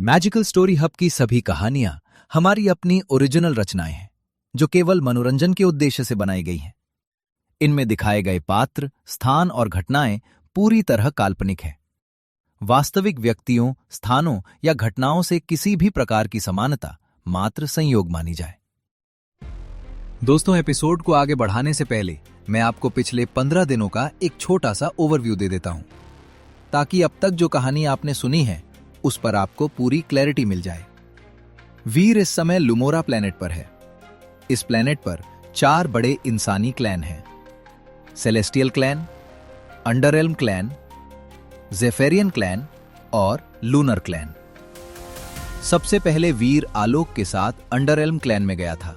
Magical story hub की सभी कहानियां हमारी अपनी ओरिजिनल रचनाएं हैं जो केवल मनोरंजन के उद्देश्य से बनाई गई हैं। इनमें दिखाए गए पात्र, स्थान और घटनाएं पूरी तरह काल्पनिक हैं। वास्तविक व्यक्तियों, स्थानों या घटनाओं से किसी भी प्रकार की समानता मात्र संयोग मानी जाए। दोस्तों, एपिसोड को आगे बढ़ाने से पहले मैं आपको पिछले 15 दिनों का एक छोटा सा ओवरव्यू दे देता हूं, ताकि अब तक जो कहानी आपने सुनी है उस पर आपको पूरी क्लैरिटी मिल जाए। वीर इस समय लुमोरा प्लैनेट पर है। इस प्लैनेट पर 4 बड़े इंसानी क्लैन हैं: सेलेस्टियल क्लैन, अंडरएल्म क्लैन, ज़ेफेरियन क्लैन और लूनर क्लैन। सबसे पहले वीर आलोक के साथ अंडरएल्म क्लैन में गया था,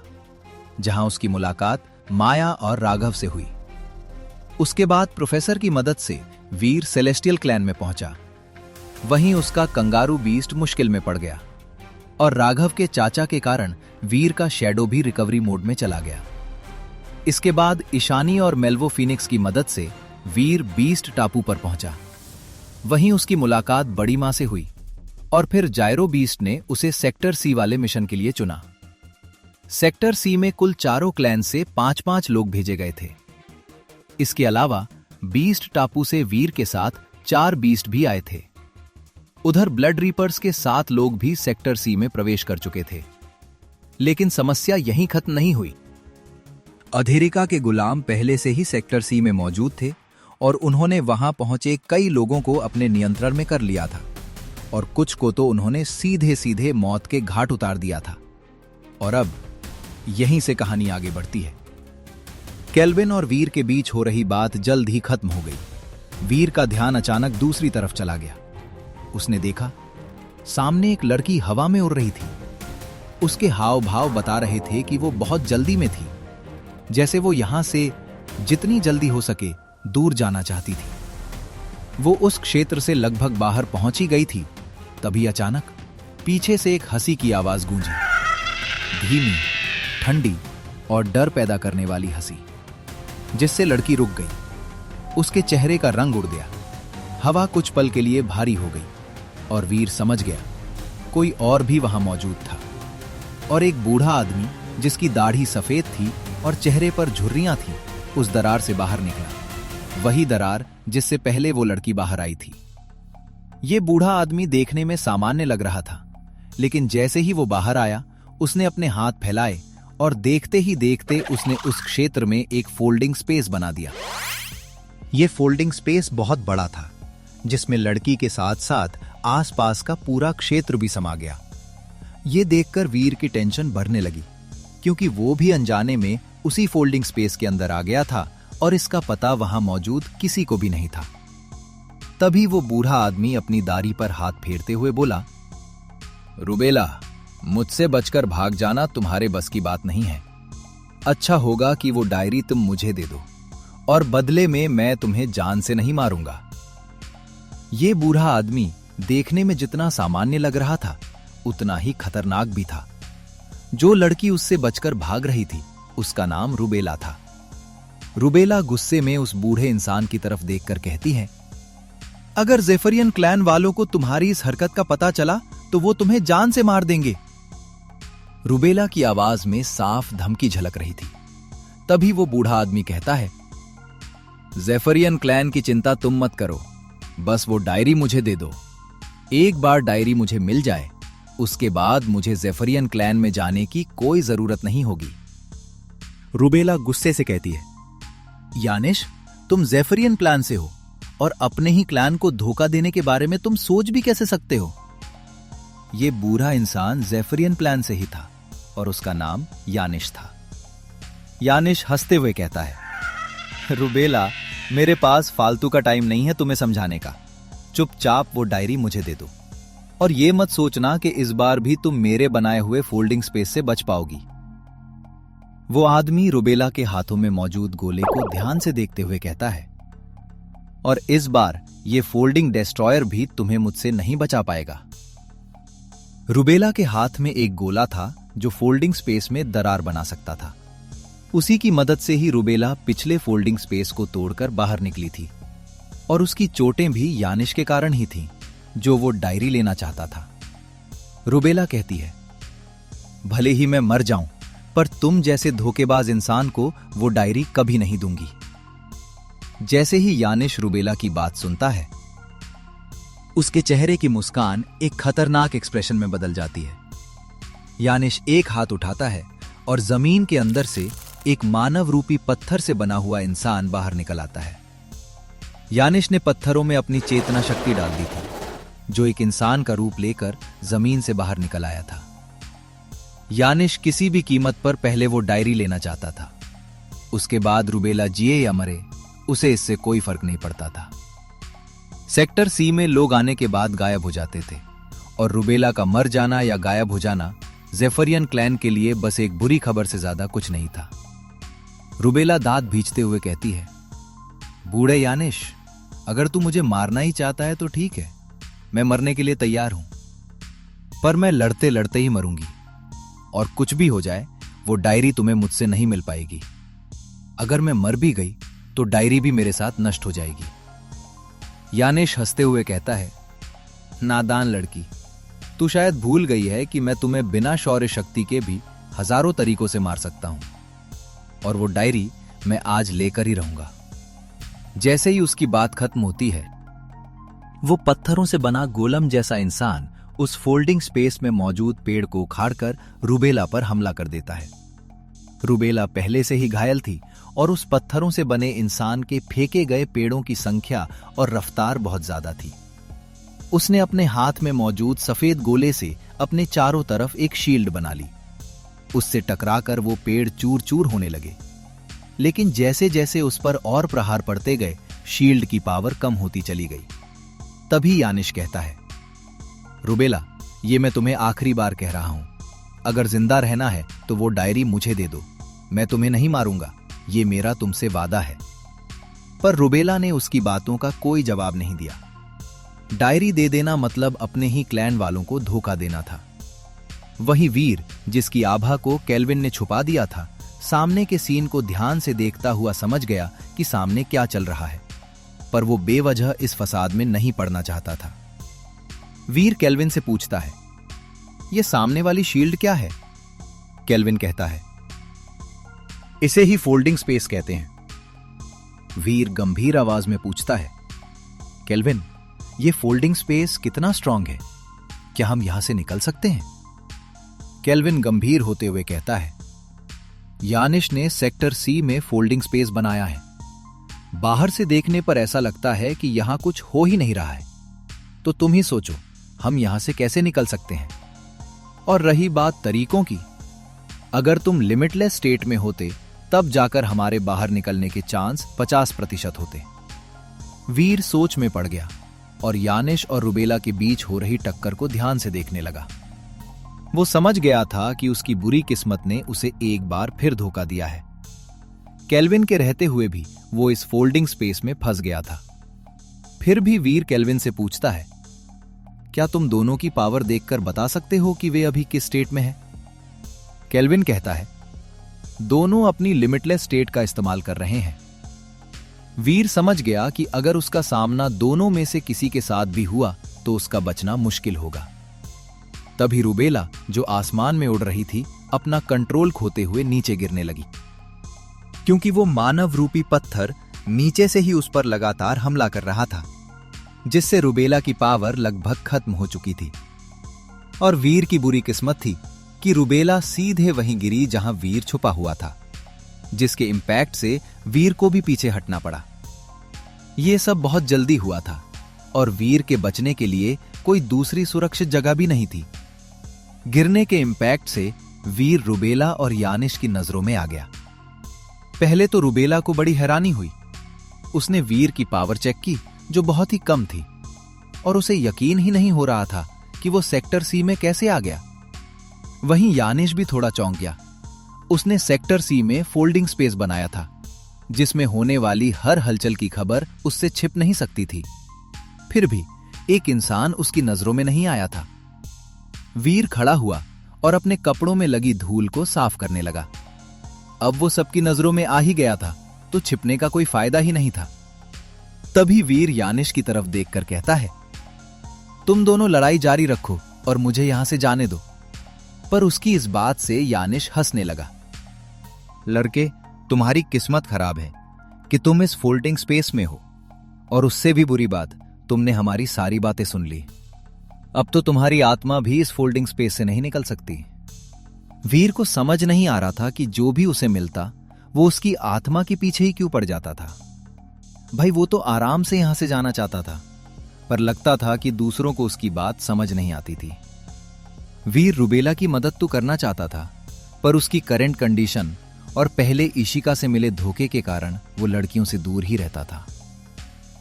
जहां उसकी मुलाकात माया और राघव से हुई। उसके बाद प्रोफेसर की मदद से वीर सेलेस्टियल क्लैन में पहुंचा। वहीं उसका कंगारू बीस्ट मुश्किल में पड़ गया और राघव के चाचा के कारण वीर का शैडो भी रिकवरी मोड में चला गया। इसके बाद ईशानी और मेल्वो फीनिक्स की मदद से वीर बीस्ट टापू पर पहुंचा। वहीं उसकी मुलाकात बड़ी मां से हुई और फिर जायरो बीस्ट ने उसे सेक्टर सी वाले मिशन के लिए चुना। सेक्टर सी में कुल 4 क्लैन से 5-5 लोग भेजे गए थे। इसके अलावा बीस्ट टापू से वीर के साथ 4 बीस्ट भी आए थे। उधर ब्लड रीपर्स के 7 लोग भी सेक्टर सी में प्रवेश कर चुके थे। लेकिन समस्या यहीं खत्म नहीं हुई। अधेरिका के गुलाम पहले से ही सेक्टर सी में मौजूद थे और उन्होंने वहां पहुंचे कई लोगों को अपने नियंत्रण में कर लिया था और कुछ को तो उन्होंने सीधे सीधे मौत के घाट उतार दिया था। और अब यहीं से कहानी आगे बढ़ती है। केल्विन और वीर के बीच हो रही बात जल्द ही खत्म हो गई। वीर का ध्यान अचानक दूसरी तरफ चला गया। उसने देखा सामने एक लड़की हवा में उड़ रही थी। उसके हाव भाव बता रहे थे कि वो बहुत जल्दी में थी, जैसे वो यहां से जितनी जल्दी हो सके दूर जाना चाहती थी। वो उस क्षेत्र से लगभग बाहर पहुंची गई थी, तभी अचानक पीछे से एक हंसी की आवाज गूंजी। धीमी, ठंडी और डर पैदा करने वाली हंसी, जिससे लड़की रुक गई। उसके चेहरे का रंग उड़ गया। हवा कुछ पल के लिए भारी हो गई और वीर समझ गया कोई और भी वहां मौजूद था। और एक बूढ़ा आदमी जिसकी दाढ़ी सफेद थी और चेहरे पर झुर्रियां थीं, उस दरार से बाहर निकला। वही दरार जिससे पहले वो लड़की बाहर आई थी। ये बूढ़ा आदमी देखने में सामान्य लग रहा था, लेकिन जैसे ही वो बाहर आया उसने अपने हाथ फैलाए और देखते ही देखते उसने उस क्षेत्र में एक फोल्डिंग स्पेस बना दिया। ये फोल्डिंग स्पेस बहुत बड़ा था, जिसमें लड़की के साथ साथ आसपास का पूरा क्षेत्र भी समा गया। ये देखकर वीर की टेंशन बढ़ने लगी, क्योंकि वो भी अनजाने में उसी फोल्डिंग स्पेस के अंदर आ गया था और इसका पता वहां मौजूद किसी को भी नहीं था। तभी वो बूढ़ा आदमी अपनी दाढ़ी पर हाथ फेरते हुए बोला, रुबेला, मुझसे बचकर भाग जाना तुम्हारे बस की बात नहीं है। अच्छा होगा कि वो डायरी तुम मुझे दे दो और बदले में मैं तुम्हें जान से नहीं मारूंगा। ये बूढ़ा आदमी देखने में जितना सामान्य लग रहा था उतना ही खतरनाक भी था। जो लड़की उससे बचकर भाग रही थी उसका नाम रुबेला था। रुबेला गुस्से में उस बूढ़े इंसान की तरफ देखकर कहती है, अगर ज़ेफेरियन क्लैन वालों को तुम्हारी इस हरकत का पता चला तो वो तुम्हें जान से मार देंगे। रुबेला की आवाज में साफ धमकी झलक रही थी। तभी वो बूढ़ा आदमी कहता है, ज़ेफेरियन क्लैन की चिंता तुम मत करो, बस वो डायरी मुझे दे दो। एक बार डायरी मुझे मिल जाए उसके बाद मुझे ज़ेफेरियन क्लैन में जाने की कोई जरूरत नहीं होगी। रुबेला गुस्से से कहती है, यानिश, तुम ज़ेफेरियन क्लैन से हो और अपने ही क्लैन को धोखा देने के बारे में तुम सोच भी कैसे सकते हो। यह बूढ़ा इंसान ज़ेफेरियन क्लैन से ही था और उसका नाम यानिश था। यानिश हंसते हुए कहता है, रुबेला, मेरे पास फालतू का टाइम नहीं है तुम्हें समझाने का। चुपचाप वो डायरी मुझे दे दो और ये मत सोचना कि इस बार भी तुम मेरे बनाए हुए फोल्डिंग स्पेस से बच पाओगी। वो आदमी रुबेला के हाथों में मौजूद गोले को ध्यान से देखते हुए कहता है, और इस बार ये फोल्डिंग डिस्ट्रॉयर भी तुम्हें मुझसे नहीं बचा पाएगा। रुबेला के हाथ में एक गोला था जो फोल्डिंग स्पेस में दरार बना सकता था। उसी की मदद से ही रुबेला पिछले फोल्डिंग स्पेस को तोड़कर बाहर निकली थी और उसकी चोटें भी यानिश के कारण ही थीं, जो वो डायरी लेना चाहता था। रुबेला कहती है, भले ही मैं मर जाऊं, पर तुम जैसे धोखेबाज इंसान को वो डायरी कभी नहीं दूंगी। जैसे ही यानिश रुबेला की बात सुनता है, उसके चेहरे की मुस्कान एक खतरनाक एक्सप्रेशन में बदल जाती है। यानिश एक हाथ उठाता है और जमीन के अंदर से एक मानव रूपी पत्थर से बना हुआ इंसान बाहर निकल आता है। यानिश ने पत्थरों में अपनी चेतना शक्ति डाल दी थी, जो एक इंसान का रूप लेकर जमीन से बाहर निकल आया था। यानिश किसी भी कीमत पर पहले वो डायरी लेना चाहता था। उसके बाद रुबेला जिए या मरे, उसे इससे कोई फर्क नहीं पड़ता था। सेक्टर सी में लोग आने के बाद गायब हो जाते थे और रुबेला का मर जाना या गायब हो जाना ज़ेफरियन क्लैन के लिए बस एक बुरी खबर से ज्यादा कुछ नहीं था। रुबेला दांत भींचते हुए कहती है, बूढ़े यानिश, अगर तू मुझे मारना ही चाहता है तो ठीक है, मैं मरने के लिए तैयार हूं, पर मैं लड़ते लड़ते ही मरूंगी, और कुछ भी हो जाए वो डायरी तुम्हें मुझसे नहीं मिल पाएगी। अगर मैं मर भी गई तो डायरी भी मेरे साथ नष्ट हो जाएगी। यानिश हंसते हुए कहता है, नादान लड़की, तू शायद भूल गई है कि मैं तुम्हें बिना शौर्य शक्ति के भी हजारों तरीकों से मार सकता हूं, और वो डायरी मैं आज लेकर ही रहूंगा। जैसे ही उसकी बात खत्म होती है, वो पत्थरों से बना गोलम जैसा इंसान उस फोल्डिंग स्पेस में मौजूद पेड़ को उखाड़कर रुबेला पर हमला कर देता है। रुबेला पहले से ही घायल थी और उस पत्थरों से बने इंसान के फेंके गए पेड़ों की संख्या और रफ्तार बहुत ज्यादा थी। उसने अपने हाथ में मौजूद सफेद गोले से अपने चारों तरफ एक शील्ड बना ली। उससे टकराकर वो पेड़ चूर चूर होने लगे, लेकिन जैसे जैसे उस पर और प्रहार पड़ते गए, शील्ड की पावर कम होती चली गई। तभी यानिश कहता है, रुबेला, ये मैं तुम्हें आखिरी बार कह रहा हूं, अगर जिंदा रहना है तो वो डायरी मुझे दे दो, मैं तुम्हें नहीं मारूंगा, ये मेरा तुमसे वादा है। पर रुबेला ने उसकी बातों का कोई जवाब नहीं दिया। डायरी दे देना मतलब अपने ही क्लैन वालों को धोखा देना था। वही वीर, जिसकी आभा को केल्विन ने छुपा दिया था, सामने के सीन को ध्यान से देखता हुआ समझ गया कि सामने क्या चल रहा है, पर वो बेवजह इस फसाद में नहीं पड़ना चाहता था। वीर केल्विन से पूछता है, ये सामने वाली शील्ड क्या है? केल्विन कहता है, इसे ही फोल्डिंग स्पेस कहते हैं। वीर गंभीर आवाज में पूछता है, केल्विन, ये फोल्डिंग स्पेस कितना स्ट्रांग है? क्या हम यहां से निकल सकते हैं? केल्विन गंभीर होते हुए कहता है, यानिश ने सेक्टर सी में फोल्डिंग स्पेस बनाया है। बाहर से देखने पर ऐसा लगता है कि यहां कुछ हो ही नहीं रहा है, तो तुम ही सोचो हम यहां से कैसे निकल सकते हैं। और रही बात तरीकों की, अगर तुम लिमिटलेस स्टेट में होते तब जाकर हमारे बाहर निकलने के चांस 50% होते। वीर सोच में पड़ गया और यानिश और रुबेला के बीच हो रही टक्कर को ध्यान से देखने लगा। वो समझ गया था कि उसकी बुरी किस्मत ने उसे एक बार फिर धोखा दिया है। केल्विन के रहते हुए भी वो इस फोल्डिंग स्पेस में फंस गया था। फिर भी वीर केल्विन से पूछता है, क्या तुम दोनों की पावर देखकर बता सकते हो कि वे अभी किस स्टेट में हैं? केल्विन कहता है, दोनों अपनी लिमिटलेस स्टेट का इस्तेमाल कर रहे हैं। वीर समझ गया कि अगर उसका सामना दोनों में से किसी के साथ भी हुआ तो उसका बचना मुश्किल होगा। तभी रुबेला, जो आसमान में उड़ रही थी, अपना कंट्रोल खोते हुए नीचे गिरने लगी, क्योंकि वो मानव रूपी पत्थर नीचे से ही उस पर लगातार हमला कर रहा था, जिससे रुबेला की पावर लगभग खत्म हो चुकी थी। और वीर की बुरी किस्मत थी कि रुबेला सीधे वहीं गिरी जहां वीर छुपा हुआ था, जिसके इंपैक्ट से वीर को भी पीछे हटना पड़ा। यह सब बहुत जल्दी हुआ था और वीर के बचने के लिए कोई दूसरी सुरक्षित जगह भी नहीं थी। गिरने के इंपैक्ट से वीर रुबेला और यानिश की नजरों में आ गया। पहले तो रुबेला को बड़ी हैरानी हुई। उसने वीर की पावर चेक की, जो बहुत ही कम थी, और उसे यकीन ही नहीं हो रहा था कि वो सेक्टर सी में कैसे आ गया। वहीं यानिश भी थोड़ा चौंक गया। उसने सेक्टर सी में फोल्डिंग स्पेस बनाया था, जिसमें होने वाली हर हलचल की खबर उससे छिप नहीं सकती थी। फिर भी एक इंसान उसकी नजरों में नहीं आया था। वीर खड़ा हुआ और अपने कपड़ों में लगी धूल को साफ करने लगा। अब वो सबकी नजरों में आ ही गया था, तो छिपने का कोई फायदा ही नहीं था। तभी वीर यानिश की तरफ देखकर कहता है, तुम दोनों लड़ाई जारी रखो, और मुझे यहां से जाने दो। पर उसकी इस बात से यानिश हंसने लगा। लड़के, तुम्हारी किस्मत खराब है कि तुम इस फोल्डिंग स्पेस में हो, और उससे भी बुरी बात, तुमने हमारी सारी बातें सुन ली। अब तो तुम्हारी आत्मा भी इस फोल्डिंग स्पेस से नहीं निकल सकती। वीर को समझ नहीं आ रहा था कि जो भी उसे मिलता वो उसकी आत्मा के पीछे ही क्यों पड़ जाता था। भाई, वो तो आराम से यहां से जाना चाहता था, पर लगता था कि दूसरों को उसकी बात समझ नहीं आती थी। वीर रुबेला की मदद तो करना चाहता था, पर उसकी करंट कंडीशन और पहले इशिका से मिले धोखे के कारण वो लड़कियों से दूर ही रहता था।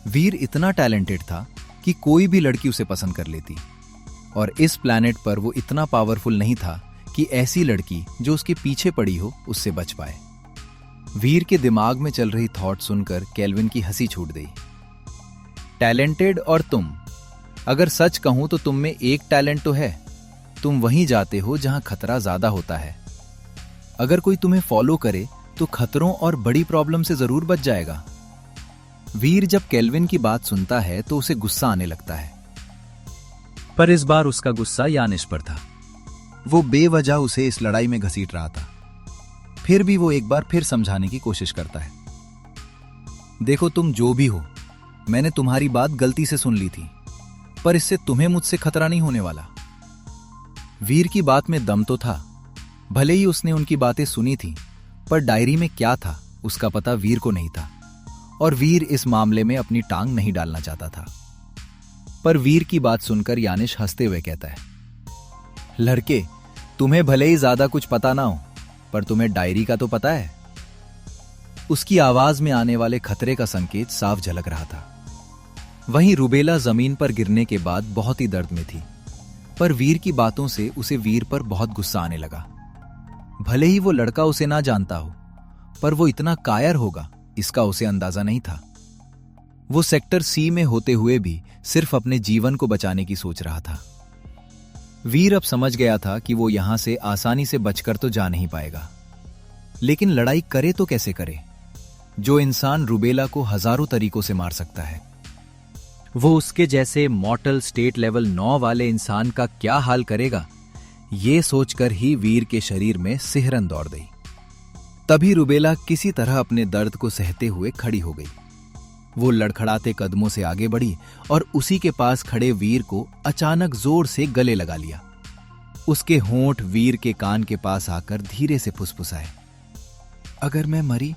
वीर इतना टैलेंटेड था कि कोई भी लड़की उसे पसंद कर लेती, और इस प्लैनेट पर वो इतना पावरफुल नहीं था कि ऐसी लड़की जो उसके पीछे पड़ी हो उससे बच पाए। वीर के दिमाग में चल रही थॉट सुनकर केल्विन की हंसी छूट गई। टैलेंटेड और तुम, अगर सच कहूं तो तुम में एक टैलेंट तो है, तुम वहीं जाते हो जहां खतरा ज्यादा होता है। अगर कोई तुम्हें फॉलो करे तो खतरों और बड़ी प्रॉब्लम से जरूर बच जाएगा। वीर जब केल्विन की बात सुनता है तो उसे गुस्सा आने लगता है, पर इस बार उसका गुस्सा यानिश पर था। वो बेवजह उसे इस लड़ाई में घसीट रहा था। फिर भी वो एक बार फिर समझाने की कोशिश करता है। देखो, तुम जो भी हो, मैंने तुम्हारी बात गलती से सुन ली थी, पर इससे तुम्हें मुझसे खतरा नहीं होने वाला। वीर की बात में दम तो था। भले ही उसने उनकी बातें सुनी थी, पर डायरी में क्या था उसका पता वीर को नहीं था, और वीर इस मामले में अपनी टांग नहीं डालना चाहता था। पर वीर की बात सुनकर यानिश हंसते हुए कहता है, लड़के, तुम्हें भले ही ज्यादा कुछ पता ना हो, पर तुम्हें डायरी का तो पता है। उसकी आवाज में आने वाले खतरे का संकेत साफ झलक रहा था। वहीं रुबेला जमीन पर गिरने के बाद बहुत ही दर्द में थी, पर वीर की बातों से उसे वीर पर बहुत गुस्सा आने लगा। भले ही वो लड़का उसे ना जानता हो, पर वो इतना कायर होगा इसका उसे अंदाजा नहीं था। वो सेक्टर सी में होते हुए भी सिर्फ अपने जीवन को बचाने की सोच रहा था। वीर अब समझ गया था कि वो यहां से आसानी से बचकर तो जा नहीं पाएगा, लेकिन लड़ाई करे तो कैसे करे। जो इंसान रुबेला को हजारों तरीकों से मार सकता है, वो उसके जैसे मॉर्टल स्टेट लेवल 9 वाले इंसान का क्या हाल करेगा, ये सोचकर ही वीर के शरीर में सिहरन दौड़ गई। तभी रुबेला किसी तरह अपने दर्द को सहते हुए खड़ी हो गई। वो लड़खड़ाते कदमों से आगे बढ़ी और उसी के पास खड़े वीर को अचानक जोर से गले लगा लिया। उसके होंठ वीर के कान के पास आकर धीरे से फुसफुसाए, अगर मैं मरी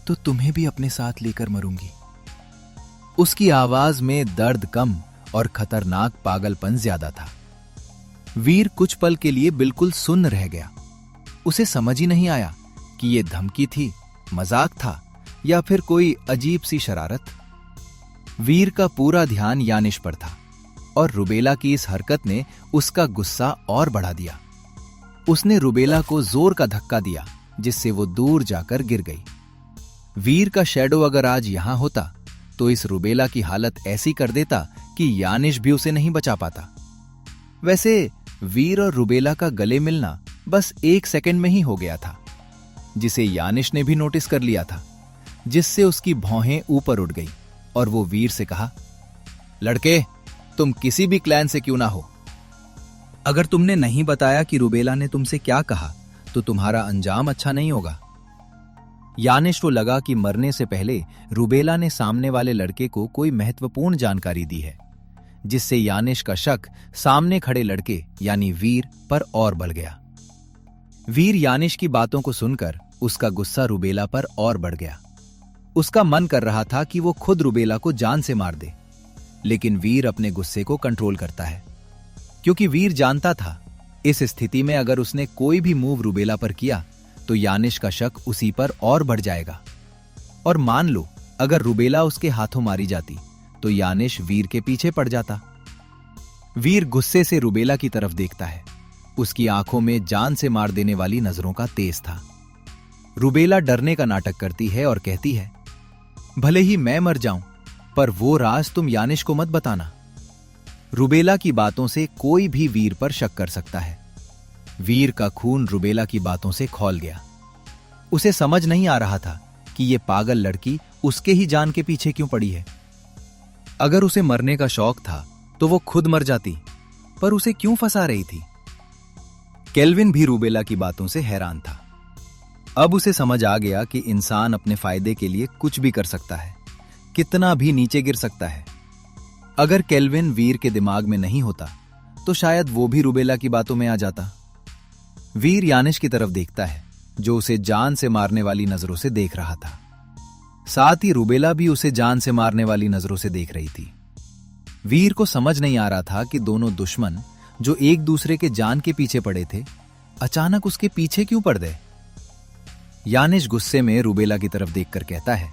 तो तुम्हें भी अपने साथ लेकर मरूंगी। उसकी आवाज में दर्द कम और खतरनाक पागलपन ज्यादा था। वीर कुछ पल के लिए बिल्कुल सुन्न रह गया। उसे समझ ही नहीं आया कि यह धमकी थी, मजाक था, या फिर कोई अजीब सी शरारत। वीर का पूरा ध्यान यानिश पर था, और रुबेला की इस हरकत ने उसका गुस्सा और बढ़ा दिया। उसने रुबेला को जोर का धक्का दिया, जिससे वो दूर जाकर गिर गई। वीर का शैडो अगर आज यहां होता तो इस रुबेला की हालत ऐसी कर देता कि यानिश भी उसे नहीं बचा पाता। वैसे वीर और रुबेला का गले मिलना बस 1 सेकंड में ही हो गया था, जिसे यानिश ने भी नोटिस कर लिया था, जिससे उसकी भौहें ऊपर उठ गई और वो वीर से कहा, लड़के, तुम किसी भी क्लैन से क्यों ना हो, अगर तुमने नहीं बताया कि रुबेला ने तुमसे क्या कहा तो तुम्हारा अंजाम अच्छा नहीं होगा। यानिश को लगा कि मरने से पहले रुबेला ने सामने वाले लड़के को कोई महत्वपूर्ण जानकारी दी है, जिससे यानिश का शक सामने खड़े लड़के यानी वीर पर और बढ़ गया। वीर यानिश की बातों को सुनकर उसका गुस्सा रुबेला पर और बढ़ गया। उसका मन कर रहा था कि वो खुद रुबेला को जान से मार दे, लेकिन वीर अपने गुस्से को कंट्रोल करता है, क्योंकि वीर जानता था इस स्थिति में अगर उसने कोई भी मूव रुबेला पर किया तो यानिश का शक उसी पर और बढ़ जाएगा। और मान लो अगर रुबेला उसके हाथों मारी जाती तो यानिश वीर के पीछे पड़ जाता। वीर गुस्से से रुबेला की तरफ देखता है। उसकी आंखों में जान से मार देने वाली नजरों का तेज था। रुबेला डरने का नाटक करती है और कहती है, भले ही मैं मर जाऊं, पर वो राज तुम यानिश को मत बताना। रुबेला की बातों से कोई भी वीर पर शक कर सकता है। वीर का खून रुबेला की बातों से खौल गया। उसे समझ नहीं आ रहा था कि ये पागल लड़की उसके ही जान के पीछे क्यों पड़ी है। अगर उसे मरने का शौक था तो वो खुद मर जाती, पर उसे क्यों फंसा रही थी? केल्विन भी रूबेला की बातों से हैरान था। अब उसे समझ आ गया कि इंसान अपने फायदे के लिए कुछ भी कर सकता है, कितना भी नीचे गिर सकता है। अगर केल्विन वीर के दिमाग में नहीं होता तो शायद वो भी रूबेला की बातों में आ जाता। वीर यानिश की तरफ देखता है, जो उसे जान से मारने वाली नजरों से देख रहा था। साथ ही रूबेला भी उसे जान से मारने वाली नजरों से देख रही थी। वीर को समझ नहीं आ रहा था कि दोनों दुश्मन जो एक दूसरे के जान के पीछे पड़े थे, अचानक उसके पीछे क्यों पड़ गए। यानिश गुस्से में रूबेला की तरफ देखकर कहता है,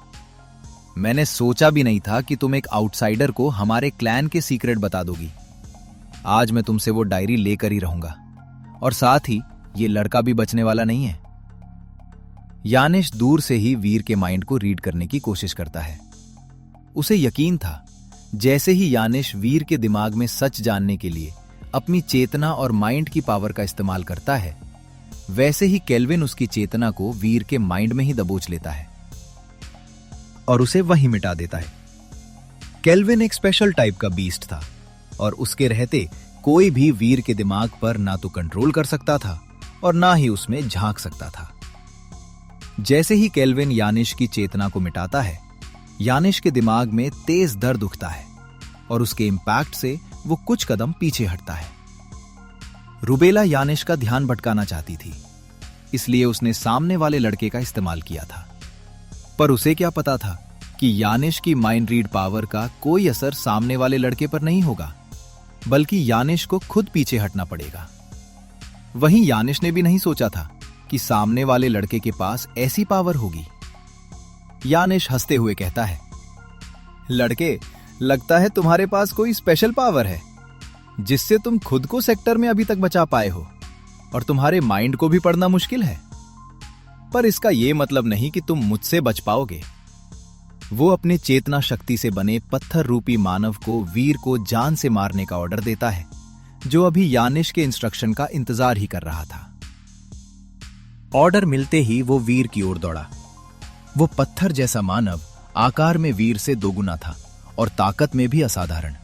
मैंने सोचा भी नहीं था कि तुम एक आउटसाइडर को हमारे क्लैन के सीक्रेट बता दोगी। आज मैं तुमसे वो डायरी लेकर ही रहूंगा, और साथ ही ये लड़का भी बचने वाला नहीं है। यानिश दूर से ही वीर के माइंड को रीड करने की कोशिश करता है। उसे यकीन था, जैसे ही यानिश वीर के दिमाग में सच जानने के लिए अपनी चेतना और माइंड की पावर का इस्तेमाल करता है, वैसे ही केल्विन उसकी चेतना को वीर के माइंड में ही दबोच लेता है और उसे वहीं मिटा देता है। केल्विन एक स्पेशल टाइप का बीस्ट था, और उसके रहते कोई भी वीर के दिमाग पर ना तो कंट्रोल कर सकता था और ना ही उसमें झांक सकता था। जैसे ही केल्विन यानिश की चेतना को मिटाता है, यानिश के दिमाग में तेज दर्द उठता है और उसके इंपैक्ट से वो कुछ कदम पीछे हटता है। रूबेला यानिश का ध्यान भटकाना चाहती थी, इसलिए उसने सामने वाले लड़के का इस्तेमाल किया था। पर उसे क्या पता था कि यानिश की माइंड रीड पावर का कोई असर सामने वाले लड़के पर नहीं होगा, बल्कि यानिश को खुद पीछे हटना पड़ेगा। वहीं यानिश ने भी नहीं सोचा था कि सामने वाले लड़के के पास ऐसी पावर होगी। यानिश हंसते हुए कहता है, लड़के, लगता है तुम्हारे पास कोई स्पेशल पावर है जिससे तुम खुद को सेक्टर में अभी तक बचा पाए हो, और तुम्हारे माइंड को भी पढ़ना मुश्किल है। पर इसका यह मतलब नहीं कि तुम मुझसे बच पाओगे। वो अपने चेतना शक्ति से बने पत्थर रूपी मानव को वीर को जान से मारने का ऑर्डर देता है, जो अभी यानिश के इंस्ट्रक्शन का इंतजार ही कर रहा था। ऑर्डर मिलते ही वो वीर की ओर दौड़ा। वो पत्थर जैसा मानव आकार में वीर से दोगुना था और ताकत में भी असाधारण।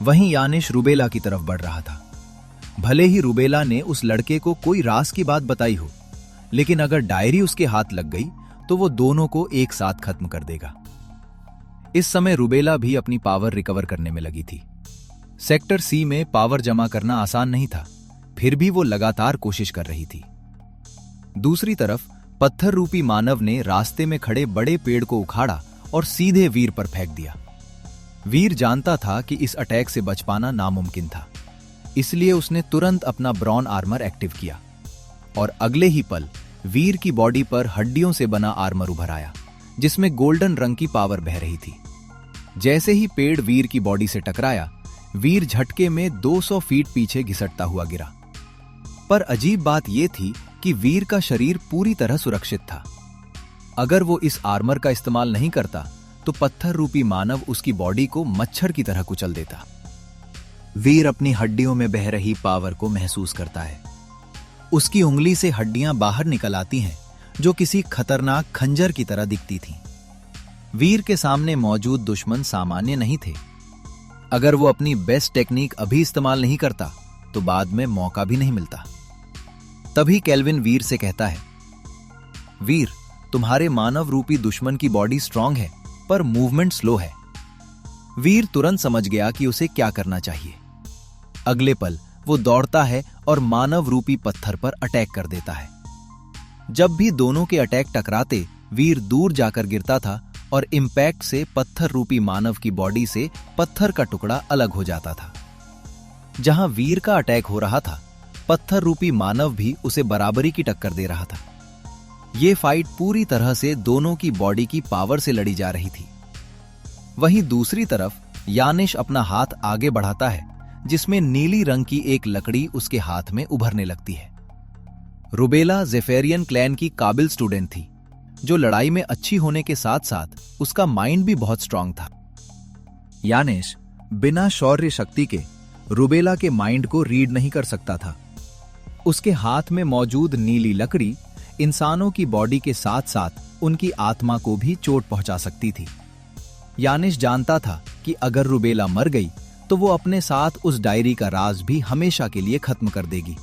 वहीं यानिश रूबेला की तरफ बढ़ रहा था। भले ही रूबेला ने उस लड़के को कोई राज की बात बताई हो, लेकिन अगर डायरी उसके हाथ लग गई तो वो दोनों को एक साथ खत्म कर देगा। इस समय रूबेला भी अपनी पावर रिकवर करने में लगी थी। सेक्टर सी में पावर जमा करना आसान नहीं था, फिर भी वो लगातार कोशिश कर रही थी। दूसरी तरफ पत्थर रूपी मानव ने रास्ते में खड़े बड़े पेड़ को उखाड़ा और सीधे वीर पर फेंक दिया। वीर जानता था कि इस अटैक से बच पाना नामुमकिन था, इसलिए उसने तुरंत अपना ब्रॉन आर्मर एक्टिव किया और अगले ही पल वीर की बॉडी पर हड्डियों से बना आर्मर उभर आया, जिसमें गोल्डन रंग की पावर बह रही थी। जैसे ही पेड़ वीर की बॉडी से टकराया, वीर झटके में 200 फीट पीछे घिसटता हुआ गिरा। पर अजीब बात यह थी कि वीर का शरीर पूरी तरह सुरक्षित था। अगर वो इस आर्मर का इस्तेमाल नहीं करता तो पत्थर रूपी मानव उसकी बॉडी को मच्छर की तरह कुचल देता। वीर अपनी हड्डियों में बह रही पावर को महसूस करता है। उसकी उंगली से हड्डियां बाहर निकल आती हैं, जो किसी खतरनाक खंजर की तरह दिखती थीं। वीर के सामने मौजूद दुश्मन सामान्य नहीं थे। अगर वो अपनी बेस्ट टेक्निक अभी इस्तेमाल नहीं करता तो बाद में मौका भी नहीं मिलता। तभी केल्विन वीर से कहता है, वीर, तुम्हारे मानव रूपी दुश्मन की बॉडी स्ट्रांग है पर मूवमेंट स्लो है। वीर तुरंत समझ गया कि उसे क्या करना चाहिए। अगले पल वो दौड़ता है और मानव रूपी पत्थर पर अटैक कर देता है। जब भी दोनों के अटैक टकराते, वीर दूर जाकर गिरता था और इंपैक्ट से पत्थर रूपी मानव की बॉडी से पत्थर का टुकड़ा अलग हो जाता था। जहां वीर का अटैक हो रहा था, पत्थर रूपी मानव भी उसे बराबरी की टक्कर दे रहा था। यह फाइट पूरी तरह से दोनों की बॉडी की पावर से लड़ी जा रही थी। वहीं दूसरी तरफ यानिश अपना हाथ आगे बढ़ाता है, जिसमें नीली रंग की एक लकड़ी उसके हाथ में उभरने लगती है। रूबेला ज़ेफेरियन क्लैन की काबिल स्टूडेंट थी, जो लड़ाई में अच्छी होने के साथ साथ उसका माइंड भी बहुत स्ट्रांग था। यानिश बिना शौर्य शक्ति के रूबेला के माइंड को रीड नहीं कर सकता था। उसके हाथ में मौजूद नीली लकड़ी इंसानों की बॉडी के साथ साथ उनकी आत्मा को भी चोट पहुंचा सकती थी। यानिश जानता था कि अगर रूबेला मर गई तो वो अपने साथ उस डायरी का राज भी हमेशा के लिए खत्म कर देगी।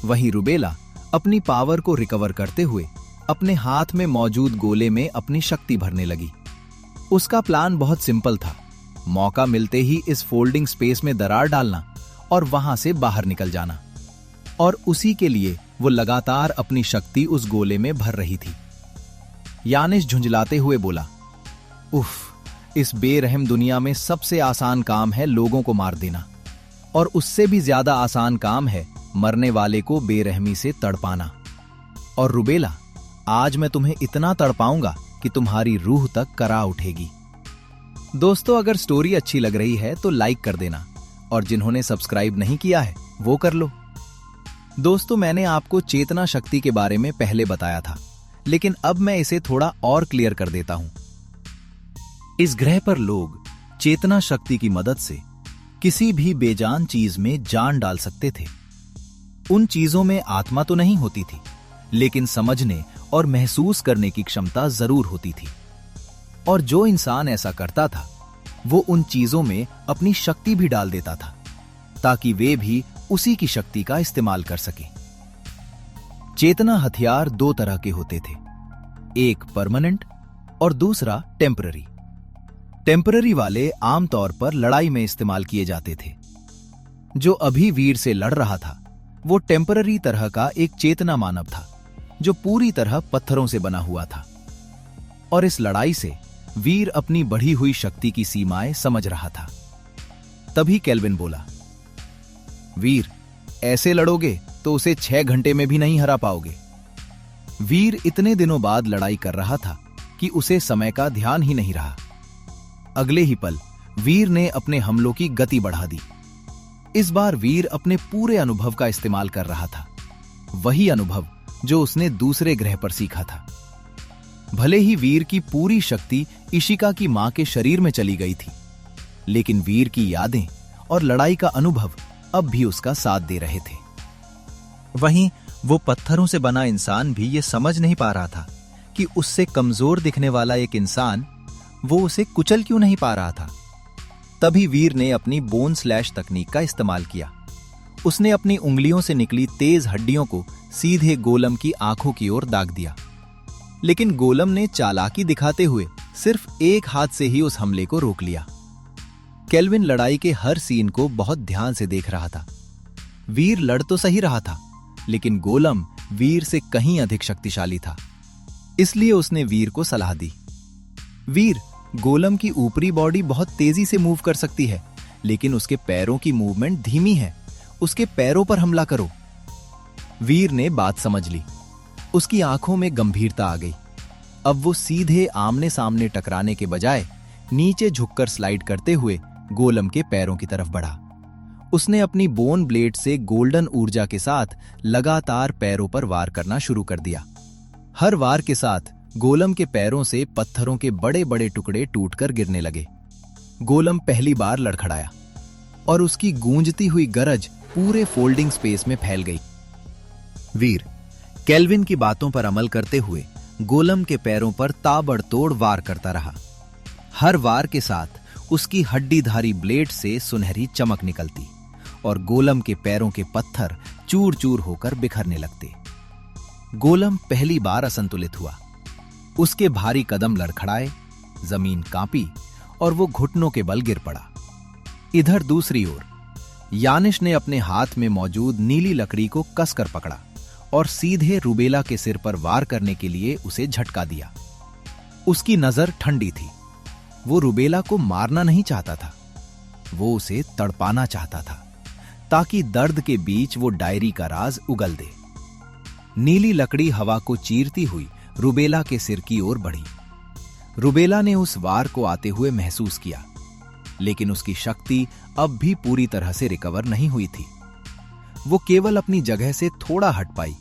वहीं रुबेला अपनी पावर को रिकवर करते हुए अपने हाथ में मौजूद गोले में अपनी शक्ति भरने लगी। उसका प्लान बहुत सिंपल था, मौका मिलते ही इस फोल्डिंग स्पेस में दरार डालना और वहां से बाहर निकल जाना। और उसी के लिए वो लगातार अपनी शक्ति उस गोले में भर रही थी। यानिश झुंझलाते हुए बोला, उफ, इस बेरहम दुनिया में सबसे आसान काम है लोगों को मार देना, और उससे भी ज्यादा आसान काम है मरने वाले को बेरहमी से तड़पाना। और रुबेला, आज मैं तुम्हें इतना तड़पाऊंगा कि तुम्हारी रूह तक करा उठेगी। दोस्तों, अगर स्टोरी अच्छी लग रही है तो लाइक कर देना, और जिन्होंने सब्सक्राइब नहीं किया है वो कर लो। दोस्तों, मैंने आपको चेतना शक्ति के बारे में पहले बताया था, लेकिन अब मैं इसे थोड़ा और क्लियर कर देता हूं। इस ग्रह पर लोग चेतना शक्ति की मदद से किसी भी बेजान चीज में जान डाल सकते थे। उन चीजों में आत्मा तो नहीं होती थी, लेकिन समझने और महसूस करने की क्षमता जरूर होती थी। और जो इंसान ऐसा करता था वो उन चीजों में अपनी शक्ति भी डाल देता था, ताकि वे भी उसी की शक्ति का इस्तेमाल कर सके। चेतना हथियार दो तरह के होते थे, एक परमानेंट और दूसरा टेम्पररी। टेम्पररी वाले आमतौर पर लड़ाई में इस्तेमाल किए जाते थे। जो अभी वीर से लड़ रहा था वो टेम्पररी तरह का एक चेतना मानव था, जो पूरी तरह पत्थरों से बना हुआ था। और इस लड़ाई से वीर अपनी बढ़ी हुई शक्ति की सीमाएं समझ रहा था। तभी केल्विन बोला, वीर, ऐसे लड़ोगे तो उसे 6 घंटे में भी नहीं हरा पाओगे। वीर इतने दिनों बाद लड़ाई कर रहा था कि उसे समय का ध्यान ही नहीं रहा। अगले ही पल वीर ने अपने हमलों की गति बढ़ा दी। इस बार वीर अपने पूरे अनुभव का इस्तेमाल कर रहा था, वही अनुभव जो उसने दूसरे ग्रह पर सीखा था। भले ही वीर की पूरी शक्ति इशिका की मां के शरीर में चली गई थी, लेकिन वीर की यादें और लड़ाई का अनुभव अब भी उसका साथ दे रहे थे। वहीं वो पत्थरों से बना इंसान भी ये समझ नहीं पा रहा था कि उससे कमजोर दिखने वाला एक इंसान वो उसे कुचल क्यों नहीं पा रहा था। तभी वीर ने अपनी बोन स्लैश तकनीक का इस्तेमाल किया। उसने अपनी उंगलियों से निकली तेज हड्डियों को सीधे गोलम की आंखों की ओर दाग दिया, लेकिन गोलम ने चालाकी दिखाते हुए सिर्फ एक हाथ से ही उस हमले को रोक लिया। केल्विन लड़ाई के हर सीन को बहुत ध्यान से देख रहा था। वीर लड़ तो सही रहा था, लेकिन गोलम वीर से कहीं अधिक शक्तिशाली था। इसलिए उसने वीर को सलाह दी, वीर, गोलम की ऊपरी बॉडी बहुत तेजी से मूव कर सकती है, लेकिन उसके पैरों की मूवमेंट धीमी है। उसके पैरों पर हमला करो। वीर ने बात समझ ली। उसकी आंखों में गंभीरता आ गई। अब वो सीधे आमने सामने टकराने के बजाय नीचे झुककर स्लाइड करते हुए गोलम के पैरों की तरफ बढ़ा। उसने अपनी बोन ब्लेड से गोल्डन ऊर्जा के साथ लगातार पैरों पर वार करना शुरू कर दिया। हर वार के साथ गोलम के पैरों से पत्थरों के बड़े बड़े टुकड़े टूटकर गिरने लगे। गोलम पहली बार लड़खड़ाया और उसकी गूंजती हुई गरज पूरे फोल्डिंग स्पेस में फैल गई। वीर केल्विन की बातों पर अमल करते हुए गोलम के पैरों पर ताबड़तोड़ वार करता रहा। हर वार के साथ उसकी हड्डीधारी ब्लेड से सुनहरी चमक निकलती और गोलम के पैरों के पत्थर चूर चूर होकर बिखरने लगते। गोलम पहली बार असंतुलित हुआ। उसके भारी कदम लड़खड़ाए, जमीन कांपी और वो घुटनों के बल गिर पड़ा। इधर दूसरी ओर यानिश ने अपने हाथ में मौजूद नीली लकड़ी को कसकर पकड़ा और सीधे रुबेला के सिर पर वार करने के लिए उसे झटका दिया। उसकी नजर ठंडी थी। वो रुबेला को मारना नहीं चाहता था, वो उसे तड़पाना चाहता था, ताकि दर्द के बीच वो डायरी का राज उगल दे। नीली लकड़ी हवा को चीरती हुई रुबेला के सिर की ओर बढ़ी। रुबेला ने उस वार को आते हुए महसूस किया, लेकिन उसकी शक्ति अब भी पूरी तरह से रिकवर नहीं हुई थी। वो केवल अपनी जगह से थोड़ा हट पाई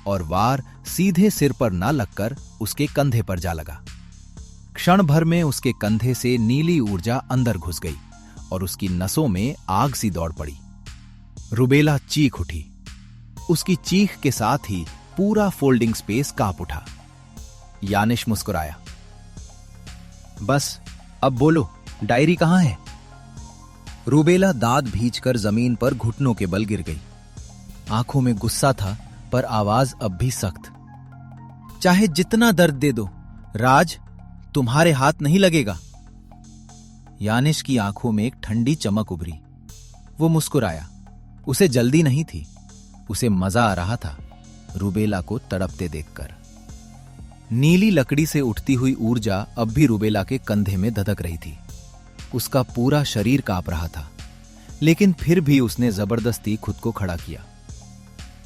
और वार सीधे सिर पर न लगकर उसके कंधे पर जा लगा। क्षण भर में उसके कंधे से नीली ऊर्जा अंदर घुस गई और उसकी नसों में आग सी दौड़ पड़ी। रुबेला चीख उठी। उसकी चीख के साथ ही पूरा फोल्डिंग स्पेस कांप उठा। यानिश मुस्कुराया। बस, अब बोलो, डायरी कहां है? रूबेला दांत भींचकर जमीन पर घुटनों के बल गिर गई। आंखों में गुस्सा था, पर आवाज अब भी सख्त। चाहे जितना दर्द दे दो, राज तुम्हारे हाथ नहीं लगेगा। यानिश की आंखों में एक ठंडी चमक उभरी। वो मुस्कुराया। उसे जल्दी नहीं थी, उसे मजा आ रहा था रूबेला को तड़पते देखकर। नीली लकड़ी से उठती हुई ऊर्जा अब भी रूबेला के कंधे में धधक रही थी। उसका पूरा शरीर कांप रहा था, लेकिन फिर भी उसने जबरदस्ती खुद को खड़ा किया।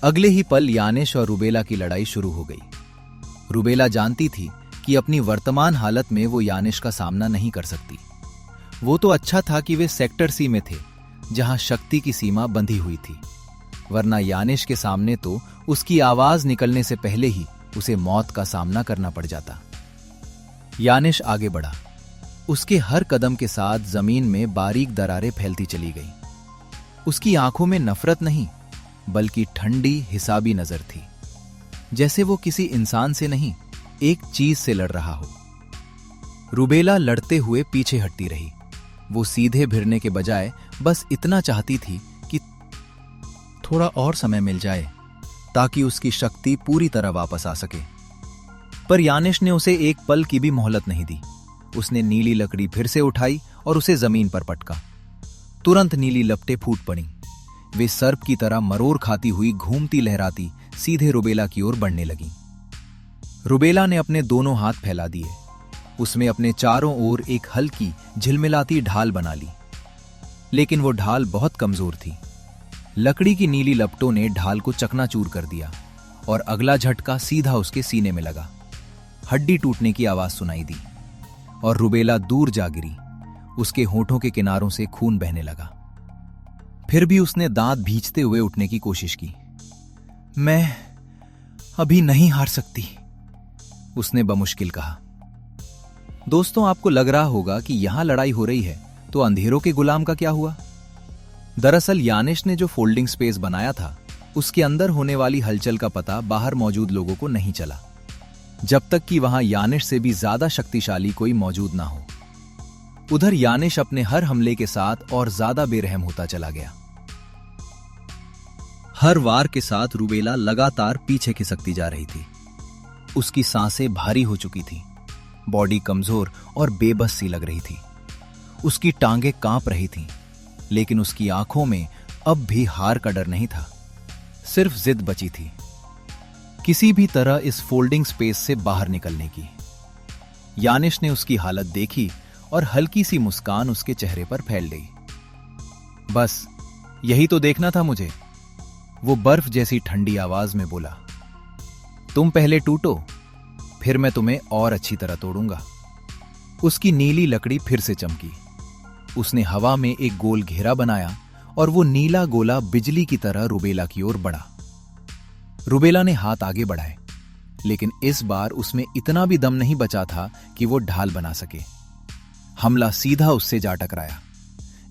अगले ही पल यानिश और रूबेला की लड़ाई शुरू हो गई। रूबेला जानती थी कि अपनी वर्तमान हालत में वो यानिश का सामना नहीं कर सकती। वो तो अच्छा था कि वे सेक्टर सी में थे, जहां शक्ति की सीमा बंधी हुई थी, वरना यानिश के सामने तो उसकी आवाज निकलने से पहले ही उसे मौत का सामना करना पड़ जाता। यानिश आगे बढ़ा। उसके हर कदम के साथ जमीन में बारीक दरारें फैलती चली गई। उसकी आंखों में नफरत नहीं, बल्कि ठंडी हिसाबी नजर थी, जैसे वो किसी इंसान से नहीं, एक चीज से लड़ रहा हो। रूबेला लड़ते हुए पीछे हटती रही। वो सीधे भिड़ने के बजाय बस इतना चाहती थी कि थोड़ा और समय मिल जाए, ताकि उसकी शक्ति पूरी तरह वापस आ सके। पर यानिश ने उसे एक पल की भी मोहलत नहीं दी। उसने नीली लकड़ी फिर से उठाई और उसे जमीन पर पटका। तुरंत नीली लपटें फूट पड़ी। वे सर्प की तरह मरोड़ खाती हुई घूमती लहराती सीधे रूबेला की ओर बढ़ने लगी। रूबेला ने अपने दोनों हाथ फैला दिए। उसमें अपने चारों ओर एक हल्की झिलमिलाती ढाल बना ली, लेकिन वो ढाल बहुत कमजोर थी। लकड़ी की नीली लपटों ने ढाल को चकनाचूर कर दिया और अगला झटका सीधा उसके सीने में लगा। हड्डी टूटने की आवाज सुनाई दी और रूबेला दूर जा गिरी। उसके होठों के किनारों से खून बहने लगा। फिर भी उसने दांत भींचते हुए उठने की कोशिश की। मैं अभी नहीं हार सकती, उसने बमुश्किल कहा। दोस्तों, आपको लग रहा होगा कि यहां लड़ाई हो रही है, तो अंधेरों के गुलाम का क्या हुआ? दरअसल यानिश ने जो फोल्डिंग स्पेस बनाया था, उसके अंदर होने वाली हलचल का पता बाहर मौजूद लोगों को नहीं चला, जब तक कि वहां यानिश से भी ज्यादा शक्तिशाली कोई मौजूद ना हो। उधर यानिश अपने हर हमले के साथ और ज्यादा बेरहम होता चला गया। हर वार के साथ रूबेला लगातार पीछे खिसकती जा रही थी। उसकी सांसें भारी हो चुकी थी, बॉडी कमजोर और बेबस सी लग रही थी। उसकी टांगें कांप रही थीं, लेकिन उसकी आंखों में अब भी हार का डर नहीं था, सिर्फ जिद बची थी, किसी भी तरह इस फोल्डिंग स्पेस से बाहर निकलने की। यानिश ने उसकी हालत देखी और हल्की सी मुस्कान उसके चेहरे पर फैल गई। बस यही तो देखना था मुझे, वो बर्फ जैसी ठंडी आवाज में बोला। तुम पहले टूटो, फिर मैं तुम्हें और अच्छी तरह तोड़ूंगा। उसकी नीली लकड़ी फिर से चमकी। उसने हवा में एक गोल घेरा बनाया और वो नीला गोला बिजली की तरह रूबेला की ओर बढ़ा। रूबेला ने हाथ आगे बढ़ाए, लेकिन इस बार उसमें इतना भी दम नहीं बचा था कि वो ढाल बना सके। हमला सीधा उससे जा टकराया,